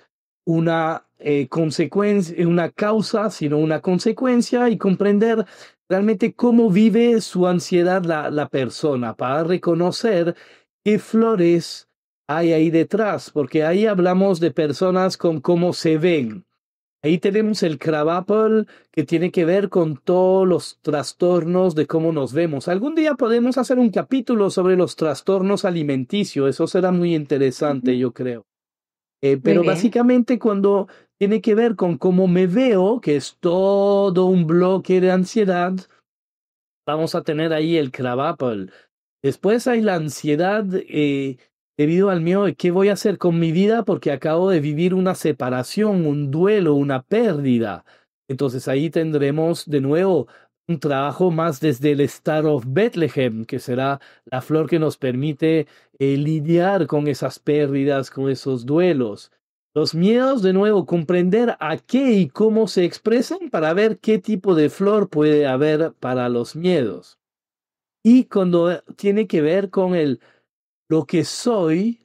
[SPEAKER 1] una consecuencia, una causa, sino una consecuencia y comprender realmente cómo vive su ansiedad la persona para reconocer qué flores hay ahí detrás, porque ahí hablamos de personas con cómo se ven. Ahí tenemos el Crabapple que tiene que ver con todos los trastornos de cómo nos vemos. Algún día podemos hacer un capítulo sobre los trastornos alimenticios. Eso será muy interesante,
[SPEAKER 2] Ujú.
[SPEAKER 1] yo creo.
[SPEAKER 2] Muy
[SPEAKER 1] Pero
[SPEAKER 2] bien.
[SPEAKER 1] básicamente cuando tiene que ver con cómo me veo, que es todo un bloque de ansiedad, vamos a tener ahí el Crabapple. Después hay la ansiedad debido al miedo de qué voy a hacer con mi vida porque acabo de vivir una separación, un duelo, una pérdida. Entonces ahí tendremos de nuevo un trabajo más desde el Star of Bethlehem, que será la flor que nos permite lidiar con esas pérdidas, con esos duelos. Los miedos, de nuevo, comprender a qué y cómo se expresan para ver qué tipo de flor puede haber para los miedos. Y cuando tiene que ver con lo que soy,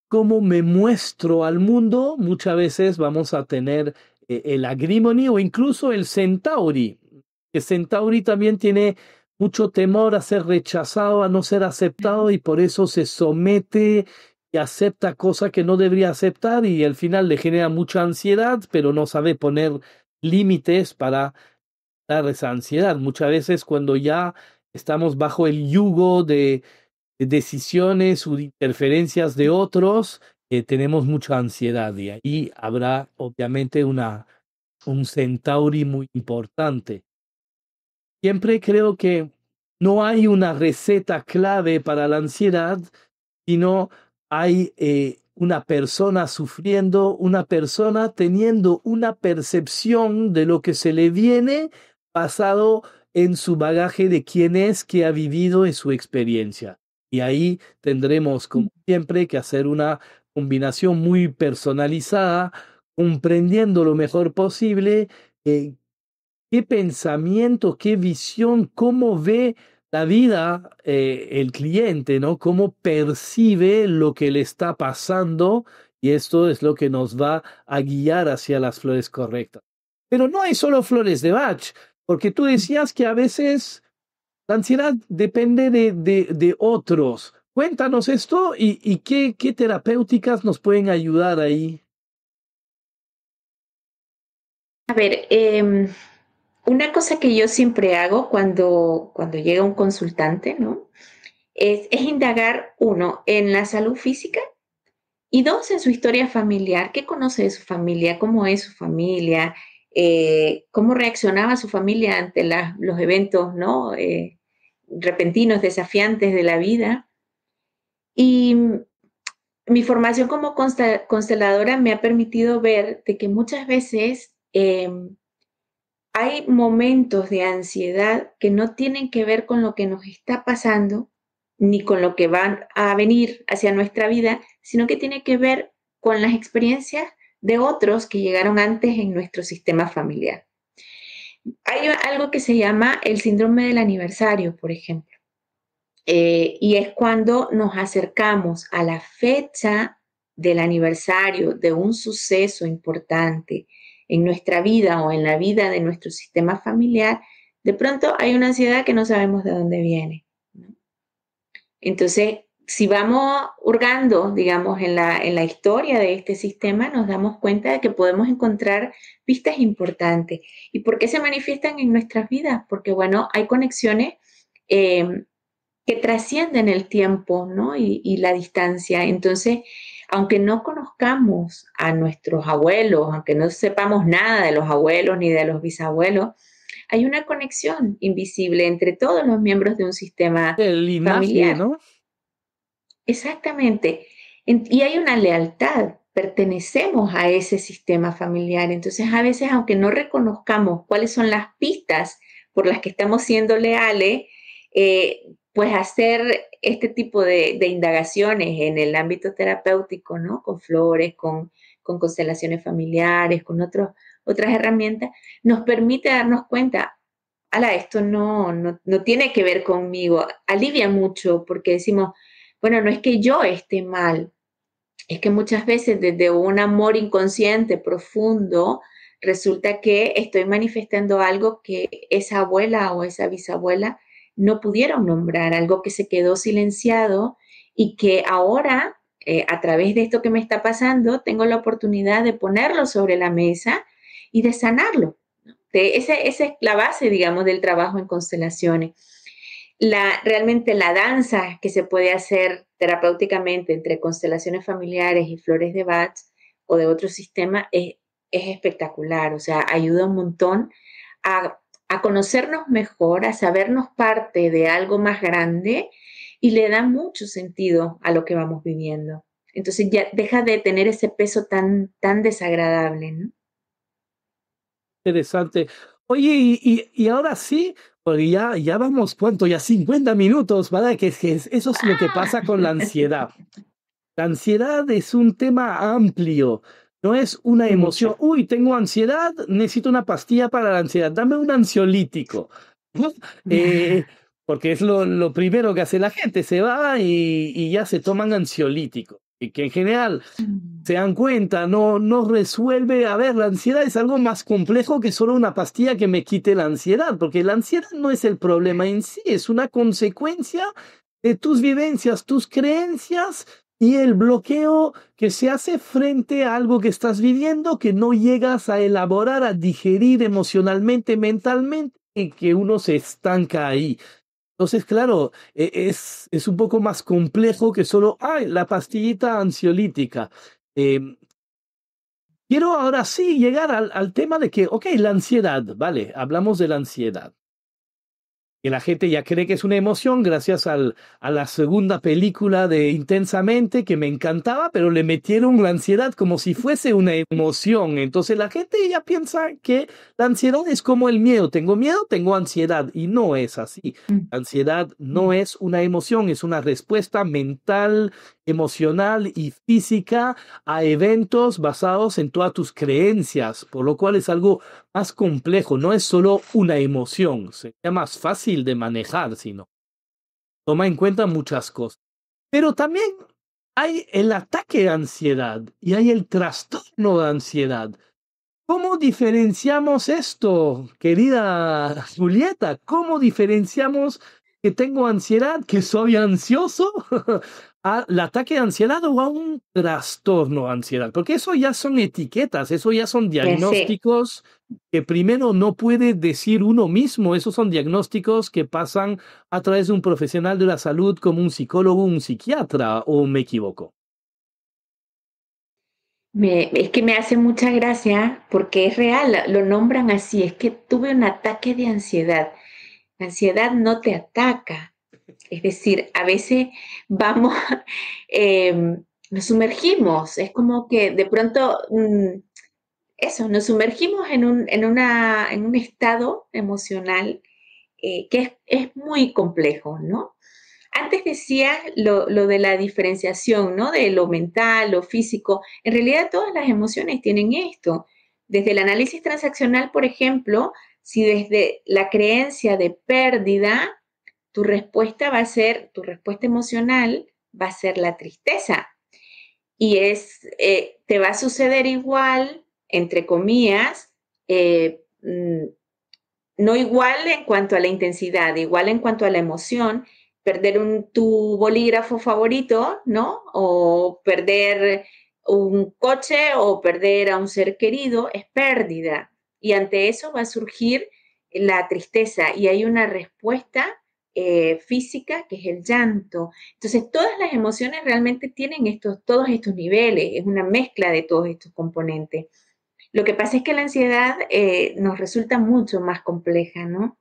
[SPEAKER 1] cómo me muestro al mundo, muchas veces vamos a tener el Agrimony o incluso el Centauri. El Centauri también tiene mucho temor a ser rechazado, a no ser aceptado y por eso se somete y acepta cosas que no debería aceptar y al final le genera mucha ansiedad, pero no sabe poner límites para dar esa ansiedad. Muchas veces cuando ya estamos bajo el yugo de decisiones o de interferencias de otros, tenemos mucha ansiedad y ahí habrá obviamente un centauri muy importante. Siempre creo que no hay una receta clave para la ansiedad, sino hay una persona sufriendo, una persona teniendo una percepción de lo que se le viene basado en su bagaje de quién es, qué ha vivido en su experiencia. Y ahí tendremos, como siempre, que hacer una combinación muy personalizada, comprendiendo lo mejor posible eh, qué pensamiento, qué visión, cómo ve la vida el cliente, ¿no? Cómo percibe lo que le está pasando y esto es lo que nos va a guiar hacia las flores correctas. Pero no hay solo flores de Bach, porque tú decías que a veces la ansiedad depende de otros. Cuéntanos esto y qué terapéuticas nos pueden ayudar ahí.
[SPEAKER 2] A ver, una cosa que yo siempre hago cuando llega un consultante, ¿no? Es indagar, uno, en la salud física y dos, en su historia familiar. ¿Qué conoce de su familia? ¿Cómo es su familia? ¿Cómo reaccionaba su familia ante los eventos, ¿no? Repentinos, desafiantes de la vida? Y mi formación como consteladora me ha permitido ver de que muchas veces hay momentos de ansiedad que no tienen que ver con lo que nos está pasando, ni con lo que van a venir hacia nuestra vida, sino que tiene que ver con las experiencias de otros que llegaron antes en nuestro sistema familiar. Hay algo que se llama el síndrome del aniversario, por ejemplo, y es cuando nos acercamos a la fecha del aniversario de un suceso importante en nuestra vida o en la vida de nuestro sistema familiar, de pronto hay una ansiedad que no sabemos de dónde viene, ¿no? Entonces, si vamos hurgando, digamos, en la historia de este sistema, nos damos cuenta de que podemos encontrar pistas importantes. ¿Y por qué se manifiestan en nuestras vidas? Porque, bueno, hay conexiones eh, que trascienden el tiempo, ¿no? Y la distancia. Entonces, aunque no conozcamos a nuestros abuelos, aunque no sepamos nada de los abuelos ni de los bisabuelos, hay una conexión invisible entre todos los miembros de un sistema
[SPEAKER 1] El linaje,
[SPEAKER 2] familiar.
[SPEAKER 1] ¿no?
[SPEAKER 2] Exactamente. Y hay una lealtad, pertenecemos a ese sistema familiar. Entonces, a veces, aunque no reconozcamos cuáles son las pistas por las que estamos siendo leales, pues hacer este tipo de indagaciones en el ámbito terapéutico, ¿no? Con flores, con constelaciones familiares, con otras herramientas, nos permite darnos cuenta, ala, esto no tiene que ver conmigo, alivia mucho porque decimos, bueno, no es que yo esté mal, es que muchas veces desde un amor inconsciente profundo resulta que estoy manifestando algo que esa abuela o esa bisabuela no pudieron nombrar, algo que se quedó silenciado y que ahora, a través de esto que me está pasando, tengo la oportunidad de ponerlo sobre la mesa y de sanarlo. Esa es la base, digamos, del trabajo en constelaciones. Realmente la danza que se puede hacer terapéuticamente entre constelaciones familiares y flores de Bach o de otro sistema es espectacular, o sea, ayuda un montón a conocernos mejor, a sabernos parte de algo más grande y le da mucho sentido a lo que vamos viviendo. Entonces ya deja de tener ese peso tan desagradable, ¿no?
[SPEAKER 1] Interesante. Oye, y ahora sí, porque ya vamos, ¿cuánto? Ya 50 minutos, ¿verdad? Eso es lo que pasa con la ansiedad. La ansiedad es un tema amplio, no es una emoción.
[SPEAKER 2] Mucho.
[SPEAKER 1] Uy, tengo ansiedad, necesito una pastilla para la ansiedad, dame un ansiolítico. ¿No? Eh, Porque es lo primero que hace la gente, se va y ya se toman ansiolíticos. Y que en general se dan cuenta, no resuelve. A ver, la ansiedad es algo más complejo que solo una pastilla que me quite la ansiedad, porque la ansiedad no es el problema en sí, es una consecuencia de tus vivencias, tus creencias y el bloqueo que se hace frente a algo que estás viviendo que no llegas a elaborar, a digerir emocionalmente, mentalmente, y que uno se estanca ahí. Entonces, claro, es un poco más complejo que solo, ay, la pastillita ansiolítica. Eh, Quiero ahora sí llegar al tema de que, ok, la ansiedad, vale, hablamos de la ansiedad. que la gente ya cree que es una emoción gracias a la segunda película de Intensamente, que me encantaba, pero le metieron la ansiedad como si fuese una emoción. Entonces la gente ya piensa que la ansiedad es como el miedo. Tengo miedo, tengo ansiedad, y no es así.
[SPEAKER 2] Mm,
[SPEAKER 1] La ansiedad no
[SPEAKER 2] mm.
[SPEAKER 1] es una emoción, es una respuesta mental, emocional y física a eventos basados en todas tus creencias, por lo cual es algo más complejo, no es solo una emoción, sería más fácil de manejar, sino toma en cuenta muchas cosas. Pero también hay el ataque de ansiedad y hay el trastorno de ansiedad. ¿Cómo diferenciamos esto, querida Julieta? ¿Cómo diferenciamos que tengo ansiedad, que soy ansioso, al ataque de ansiedad o a un trastorno de ansiedad? Porque eso ya son etiquetas, eso ya son
[SPEAKER 2] Sí.
[SPEAKER 1] diagnósticos que primero no puede decir uno mismo. Esos son diagnósticos que pasan a través de un profesional de la salud como un psicólogo, un psiquiatra, ¿o me equivoco?
[SPEAKER 2] Es que me hace mucha gracia porque es real, lo nombran así, es que tuve un ataque de ansiedad. La ansiedad no te ataca, es decir, a veces vamos, nos sumergimos, es como que de pronto, eso, nos sumergimos en un estado emocional que es muy complejo, ¿no? Antes decía lo de la diferenciación, ¿no? De lo mental, lo físico. En realidad todas las emociones tienen esto. Desde el análisis transaccional, por ejemplo, si desde la creencia de pérdida, tu respuesta emocional va a ser la tristeza. Y te va a suceder igual, entre comillas, no igual en cuanto a la intensidad, igual en cuanto a la emoción, perder tu bolígrafo favorito, ¿no? O perder un coche o perder a un ser querido es pérdida. Y ante eso va a surgir la tristeza y hay una respuesta física que es el llanto. Entonces, todas las emociones realmente tienen todos estos niveles, es una mezcla de todos estos componentes. Lo que pasa es que la ansiedad nos resulta mucho más compleja, ¿no?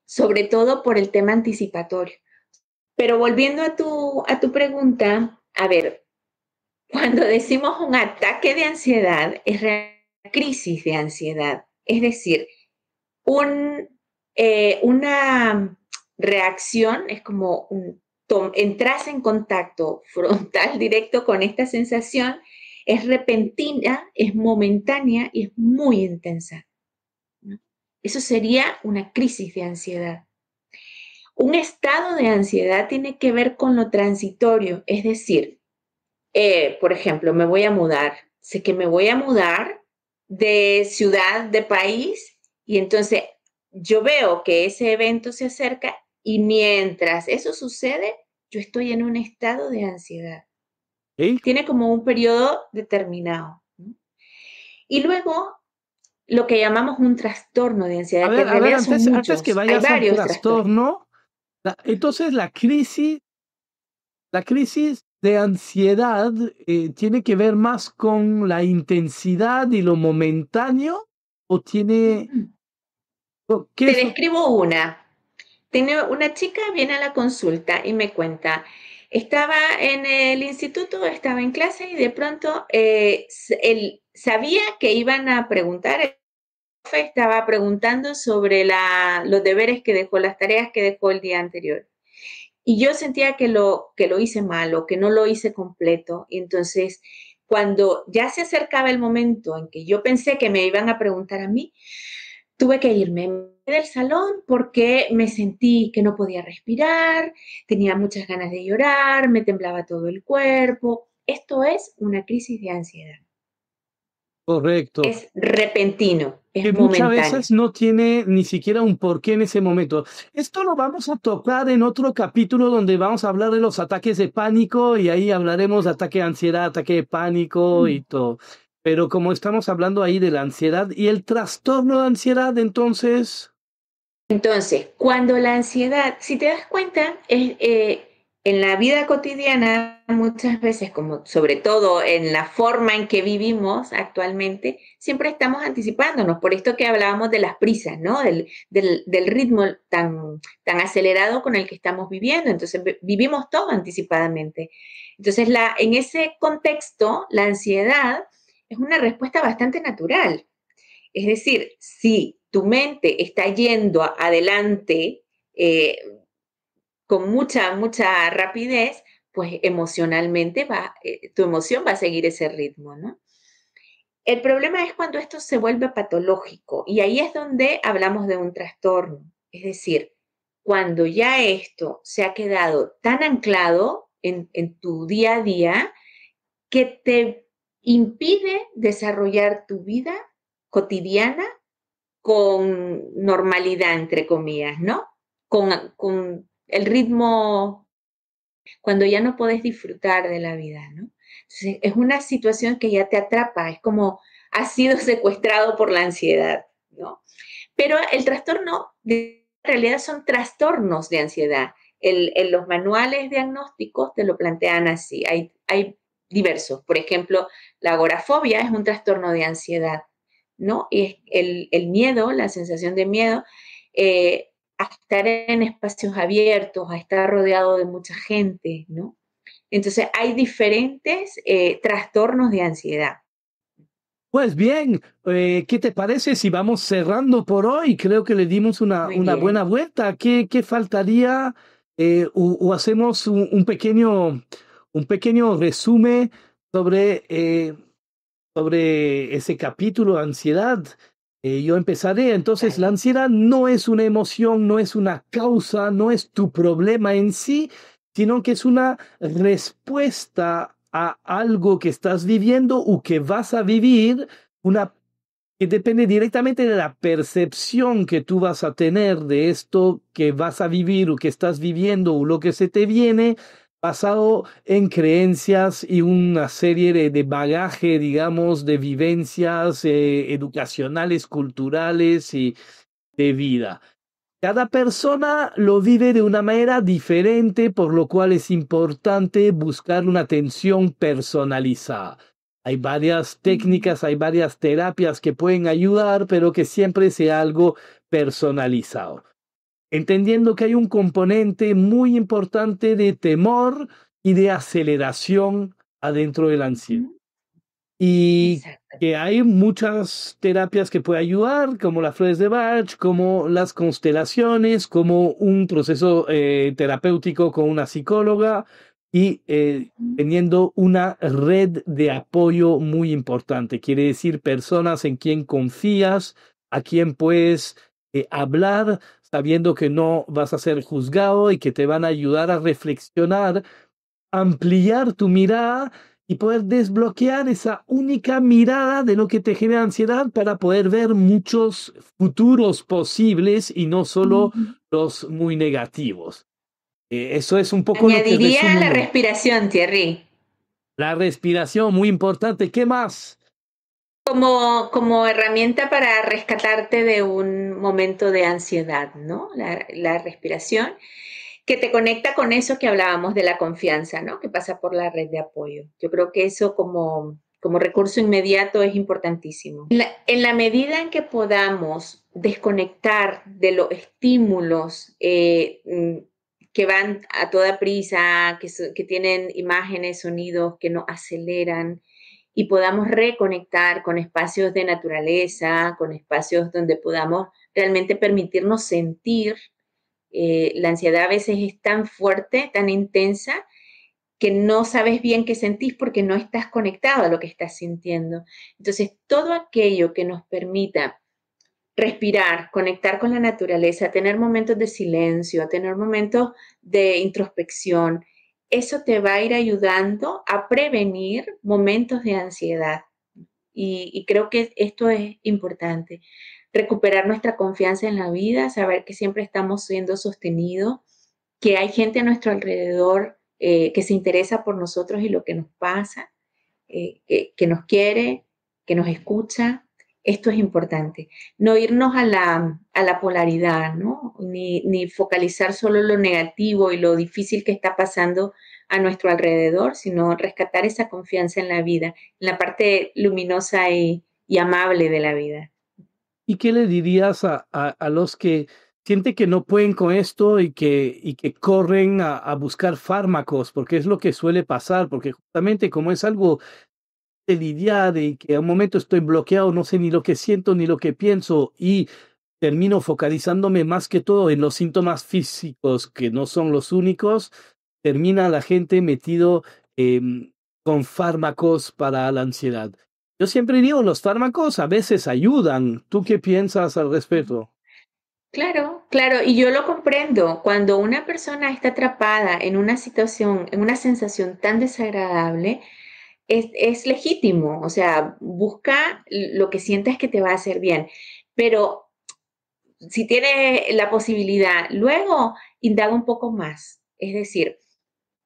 [SPEAKER 2] Sobre todo por el tema anticipatorio. Pero volviendo a tu pregunta, a ver, cuando decimos un ataque de ansiedad, es una crisis de ansiedad. Es decir, una reacción es como entras en contacto frontal directo con esta sensación, es repentina, es momentánea y es muy intensa, ¿no? Eso sería una crisis de ansiedad. Un estado de ansiedad tiene que ver con lo transitorio, es decir, por ejemplo, me voy a mudar, sé que me voy a mudar de ciudad, de país, y entonces yo veo que ese evento se acerca y mientras eso sucede, yo estoy en un estado de ansiedad.
[SPEAKER 1] ¿Sí?
[SPEAKER 2] Tiene como un periodo determinado, ¿no? Y luego lo que llamamos un trastorno de ansiedad, que en
[SPEAKER 1] A ver,
[SPEAKER 2] realidad son
[SPEAKER 1] antes que
[SPEAKER 2] muchos, hay
[SPEAKER 1] vayas al
[SPEAKER 2] varios trastornos.
[SPEAKER 1] trastorno, entonces la crisis de ansiedad tiene que ver más con la intensidad y lo momentáneo, o tiene, ¿qué
[SPEAKER 2] Te
[SPEAKER 1] es lo
[SPEAKER 2] describo una. Tiene una chica, viene a la consulta y me cuenta, estaba en el instituto, estaba en clase y de pronto él sabía que iban a preguntar, el profe estaba preguntando sobre los deberes que dejó, las tareas que dejó el día anterior. Y yo sentía que lo hice mal o que no lo hice completo. Y entonces, cuando ya se acercaba el momento en que yo pensé que me iban a preguntar a mí, tuve que irme del salón porque me sentí que no podía respirar, tenía muchas ganas de llorar, me temblaba todo el cuerpo. Esto es una crisis de ansiedad.
[SPEAKER 1] correcto?
[SPEAKER 2] Es repentino, es
[SPEAKER 1] Que muchas
[SPEAKER 2] momentáneo.
[SPEAKER 1] veces no tiene ni siquiera un porqué en ese momento. Esto lo vamos a tocar en otro capítulo donde vamos a hablar de los ataques de pánico, y ahí hablaremos de ataque de ansiedad, ataque de pánico y todo. Pero como estamos hablando ahí de la ansiedad y el trastorno de ansiedad, entonces,
[SPEAKER 2] Entonces, cuando la ansiedad, si te das cuenta, en la vida cotidiana, muchas veces, como sobre todo en la forma en que vivimos actualmente, siempre estamos anticipándonos, por esto que hablábamos de las prisas, ¿no? Del ritmo tan acelerado con el que estamos viviendo. Entonces, vivimos todo anticipadamente. Entonces, en ese contexto, la ansiedad es una respuesta bastante natural. Es decir, si tu mente está yendo adelante, eh, con mucha rapidez, pues emocionalmente tu emoción va a seguir ese ritmo, ¿no? El problema es cuando esto se vuelve patológico y ahí es donde hablamos de un trastorno. Es decir, cuando ya esto se ha quedado tan anclado en tu día a día que te impide desarrollar tu vida cotidiana con normalidad, entre comillas, ¿no? Con el ritmo cuando ya no podés disfrutar de la vida, ¿no? Entonces, es una situación que ya te atrapa, es como has sido secuestrado por la ansiedad, ¿no? Pero el trastorno, en realidad son trastornos de ansiedad. En los manuales diagnósticos te lo plantean así, hay diversos. Por ejemplo, la agorafobia es un trastorno de ansiedad, ¿no? Y es el miedo, la sensación de miedo, a estar en espacios abiertos, a estar rodeado de mucha gente, ¿no? Entonces, hay diferentes trastornos de ansiedad.
[SPEAKER 1] Pues bien, ¿qué te parece si vamos cerrando por hoy? Creo que le dimos
[SPEAKER 2] Muy
[SPEAKER 1] una buena
[SPEAKER 2] bien.
[SPEAKER 1] vuelta. ¿Qué faltaría? O hacemos un pequeño resumen sobre, sobre ese capítulo de ansiedad. Yo empezaré. Entonces, la
[SPEAKER 2] Vale.
[SPEAKER 1] ansiedad no es una emoción, no es una causa, no es tu problema en sí, sino que es una respuesta a algo que estás viviendo o que vas a vivir, una que depende directamente de la percepción que tú vas a tener de esto que vas a vivir o que estás viviendo o lo que se te viene, basado en creencias y una serie de bagaje, digamos, de vivencias educacionales, culturales y de vida. Cada persona lo vive de una manera diferente, por lo cual es importante buscar una atención personalizada. Hay varias
[SPEAKER 2] Mm.
[SPEAKER 1] técnicas, hay varias terapias que pueden ayudar, pero que siempre sea algo personalizado. Entendiendo que hay un componente muy importante de temor y de aceleración adentro de la ansiedad.
[SPEAKER 2] Ujú.
[SPEAKER 1] Y
[SPEAKER 2] Exacto.
[SPEAKER 1] que hay muchas terapias que pueden ayudar, como las flores de Bach, como las constelaciones, como un proceso terapéutico con una psicóloga y
[SPEAKER 2] Mm.
[SPEAKER 1] teniendo una red de apoyo muy importante. Quiere decir personas en quien confías, a quien puedes hablar, sabiendo que no vas a ser juzgado y que te van a ayudar a reflexionar, ampliar tu mirada y poder desbloquear esa única mirada de lo que te genera ansiedad para poder ver muchos futuros posibles y no solo
[SPEAKER 2] Ujú.
[SPEAKER 1] los muy negativos. Eso es un poco lo que
[SPEAKER 2] Añadiría
[SPEAKER 1] resumo
[SPEAKER 2] la
[SPEAKER 1] muy.
[SPEAKER 2] respiración, Thierry,
[SPEAKER 1] La respiración, muy importante. ¿Qué más?
[SPEAKER 2] como herramienta para rescatarte de un momento de ansiedad, ¿no? La respiración, que te conecta con eso que hablábamos de la confianza, ¿no? Que pasa por la red de apoyo. Yo creo que eso como recurso inmediato es importantísimo. En la medida en que podamos desconectar de los estímulos que van a toda prisa, que tienen imágenes, sonidos que nos aceleran, y podamos reconectar con espacios de naturaleza, con espacios donde podamos realmente permitirnos sentir. La ansiedad a veces es tan fuerte, tan intensa, que no sabes bien qué sentís porque no estás conectado a lo que estás sintiendo. Entonces, todo aquello que nos permita respirar, conectar con la naturaleza, tener momentos de silencio, tener momentos de introspección, eso te va a ir ayudando a prevenir momentos de ansiedad. Y creo que esto es importante. Recuperar nuestra confianza en la vida, saber que siempre estamos siendo sostenidos, que hay gente a nuestro alrededor que se interesa por nosotros y lo que nos pasa, que nos quiere, que nos escucha. esto es importante. No irnos a la polaridad, ¿no? Ni focalizar solo lo negativo y lo difícil que está pasando a nuestro alrededor, sino rescatar esa confianza en la vida, en la parte luminosa y amable de la vida.
[SPEAKER 1] ¿Y qué le dirías a los que sienten que no pueden con esto y que corren a buscar fármacos? Porque es lo que suele pasar, porque justamente como es algo de lidiar y que a un momento estoy bloqueado, no sé ni lo que siento ni lo que pienso y termino focalizándome más que todo en los síntomas físicos, que no son los únicos, termina la gente metido con fármacos para la ansiedad. Yo siempre digo, los fármacos a veces ayudan. ¿Tú qué piensas al respecto?
[SPEAKER 2] Claro, claro, y yo lo comprendo. Cuando una persona está atrapada en una situación, en una sensación tan desagradable, es legítimo. O sea, busca lo que sientes que te va a hacer bien. Pero si tiene la posibilidad, luego indaga un poco más. Es decir,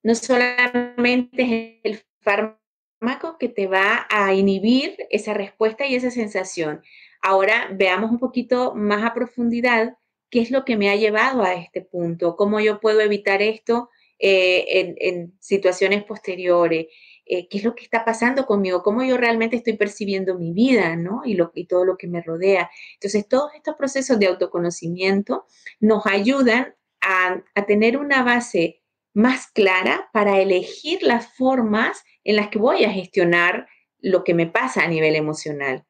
[SPEAKER 2] no solamente es el fármaco que te va a inhibir esa respuesta y esa sensación. Ahora veamos un poquito más a profundidad qué es lo que me ha llevado a este punto, cómo yo puedo evitar esto en situaciones posteriores, qué es lo que está pasando conmigo, cómo yo realmente estoy percibiendo mi vida, ¿no? Y todo lo que me rodea. Entonces, todos estos procesos de autoconocimiento nos ayudan a tener una base más clara para elegir las formas en las que voy a gestionar lo que me pasa a nivel emocional.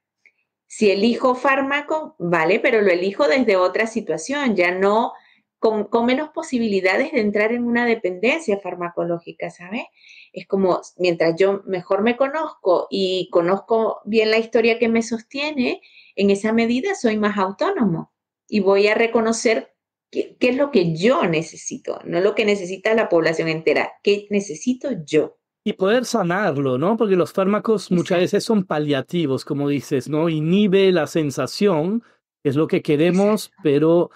[SPEAKER 2] Si elijo fármaco, vale, pero lo elijo desde otra situación, ya no con menos posibilidades de entrar en una dependencia farmacológica, ¿sabes? Es como mientras yo mejor me conozco y conozco bien la historia que me sostiene, en esa medida soy más autónomo y voy a reconocer qué es lo que yo necesito, no lo que necesita la población entera, qué necesito yo.
[SPEAKER 1] Y poder sanarlo, ¿no? Porque los fármacos muchas
[SPEAKER 2] Exacto,
[SPEAKER 1] veces son paliativos, como dices, ¿no? Inhibe la sensación, que es lo que queremos,
[SPEAKER 2] exacto.
[SPEAKER 1] pero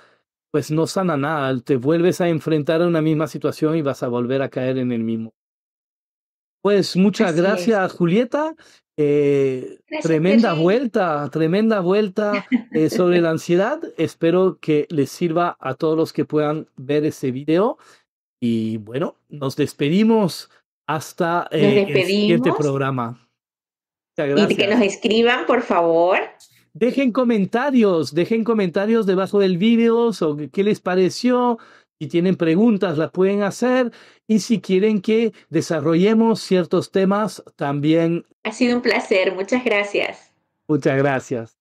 [SPEAKER 1] pues no sana nada. Te vuelves a enfrentar a una misma situación y vas a volver a caer en el mismo. Pues muchas
[SPEAKER 2] Así es.
[SPEAKER 1] gracias, Julieta.
[SPEAKER 2] Gracias, Terry.
[SPEAKER 1] Tremenda vuelta sobre la ansiedad. Espero que les sirva a todos los que puedan ver ese video. Y bueno, nos despedimos hasta
[SPEAKER 2] Nos
[SPEAKER 1] el siguiente
[SPEAKER 2] despedimos
[SPEAKER 1] programa. Muchas
[SPEAKER 2] y que nos
[SPEAKER 1] gracias.
[SPEAKER 2] escriban, por favor.
[SPEAKER 1] Dejen comentarios debajo del video sobre qué les pareció. Si tienen preguntas, las pueden hacer. Y si quieren que desarrollemos ciertos temas, también
[SPEAKER 2] Ha sido un placer. Muchas gracias.
[SPEAKER 1] muchas gracias.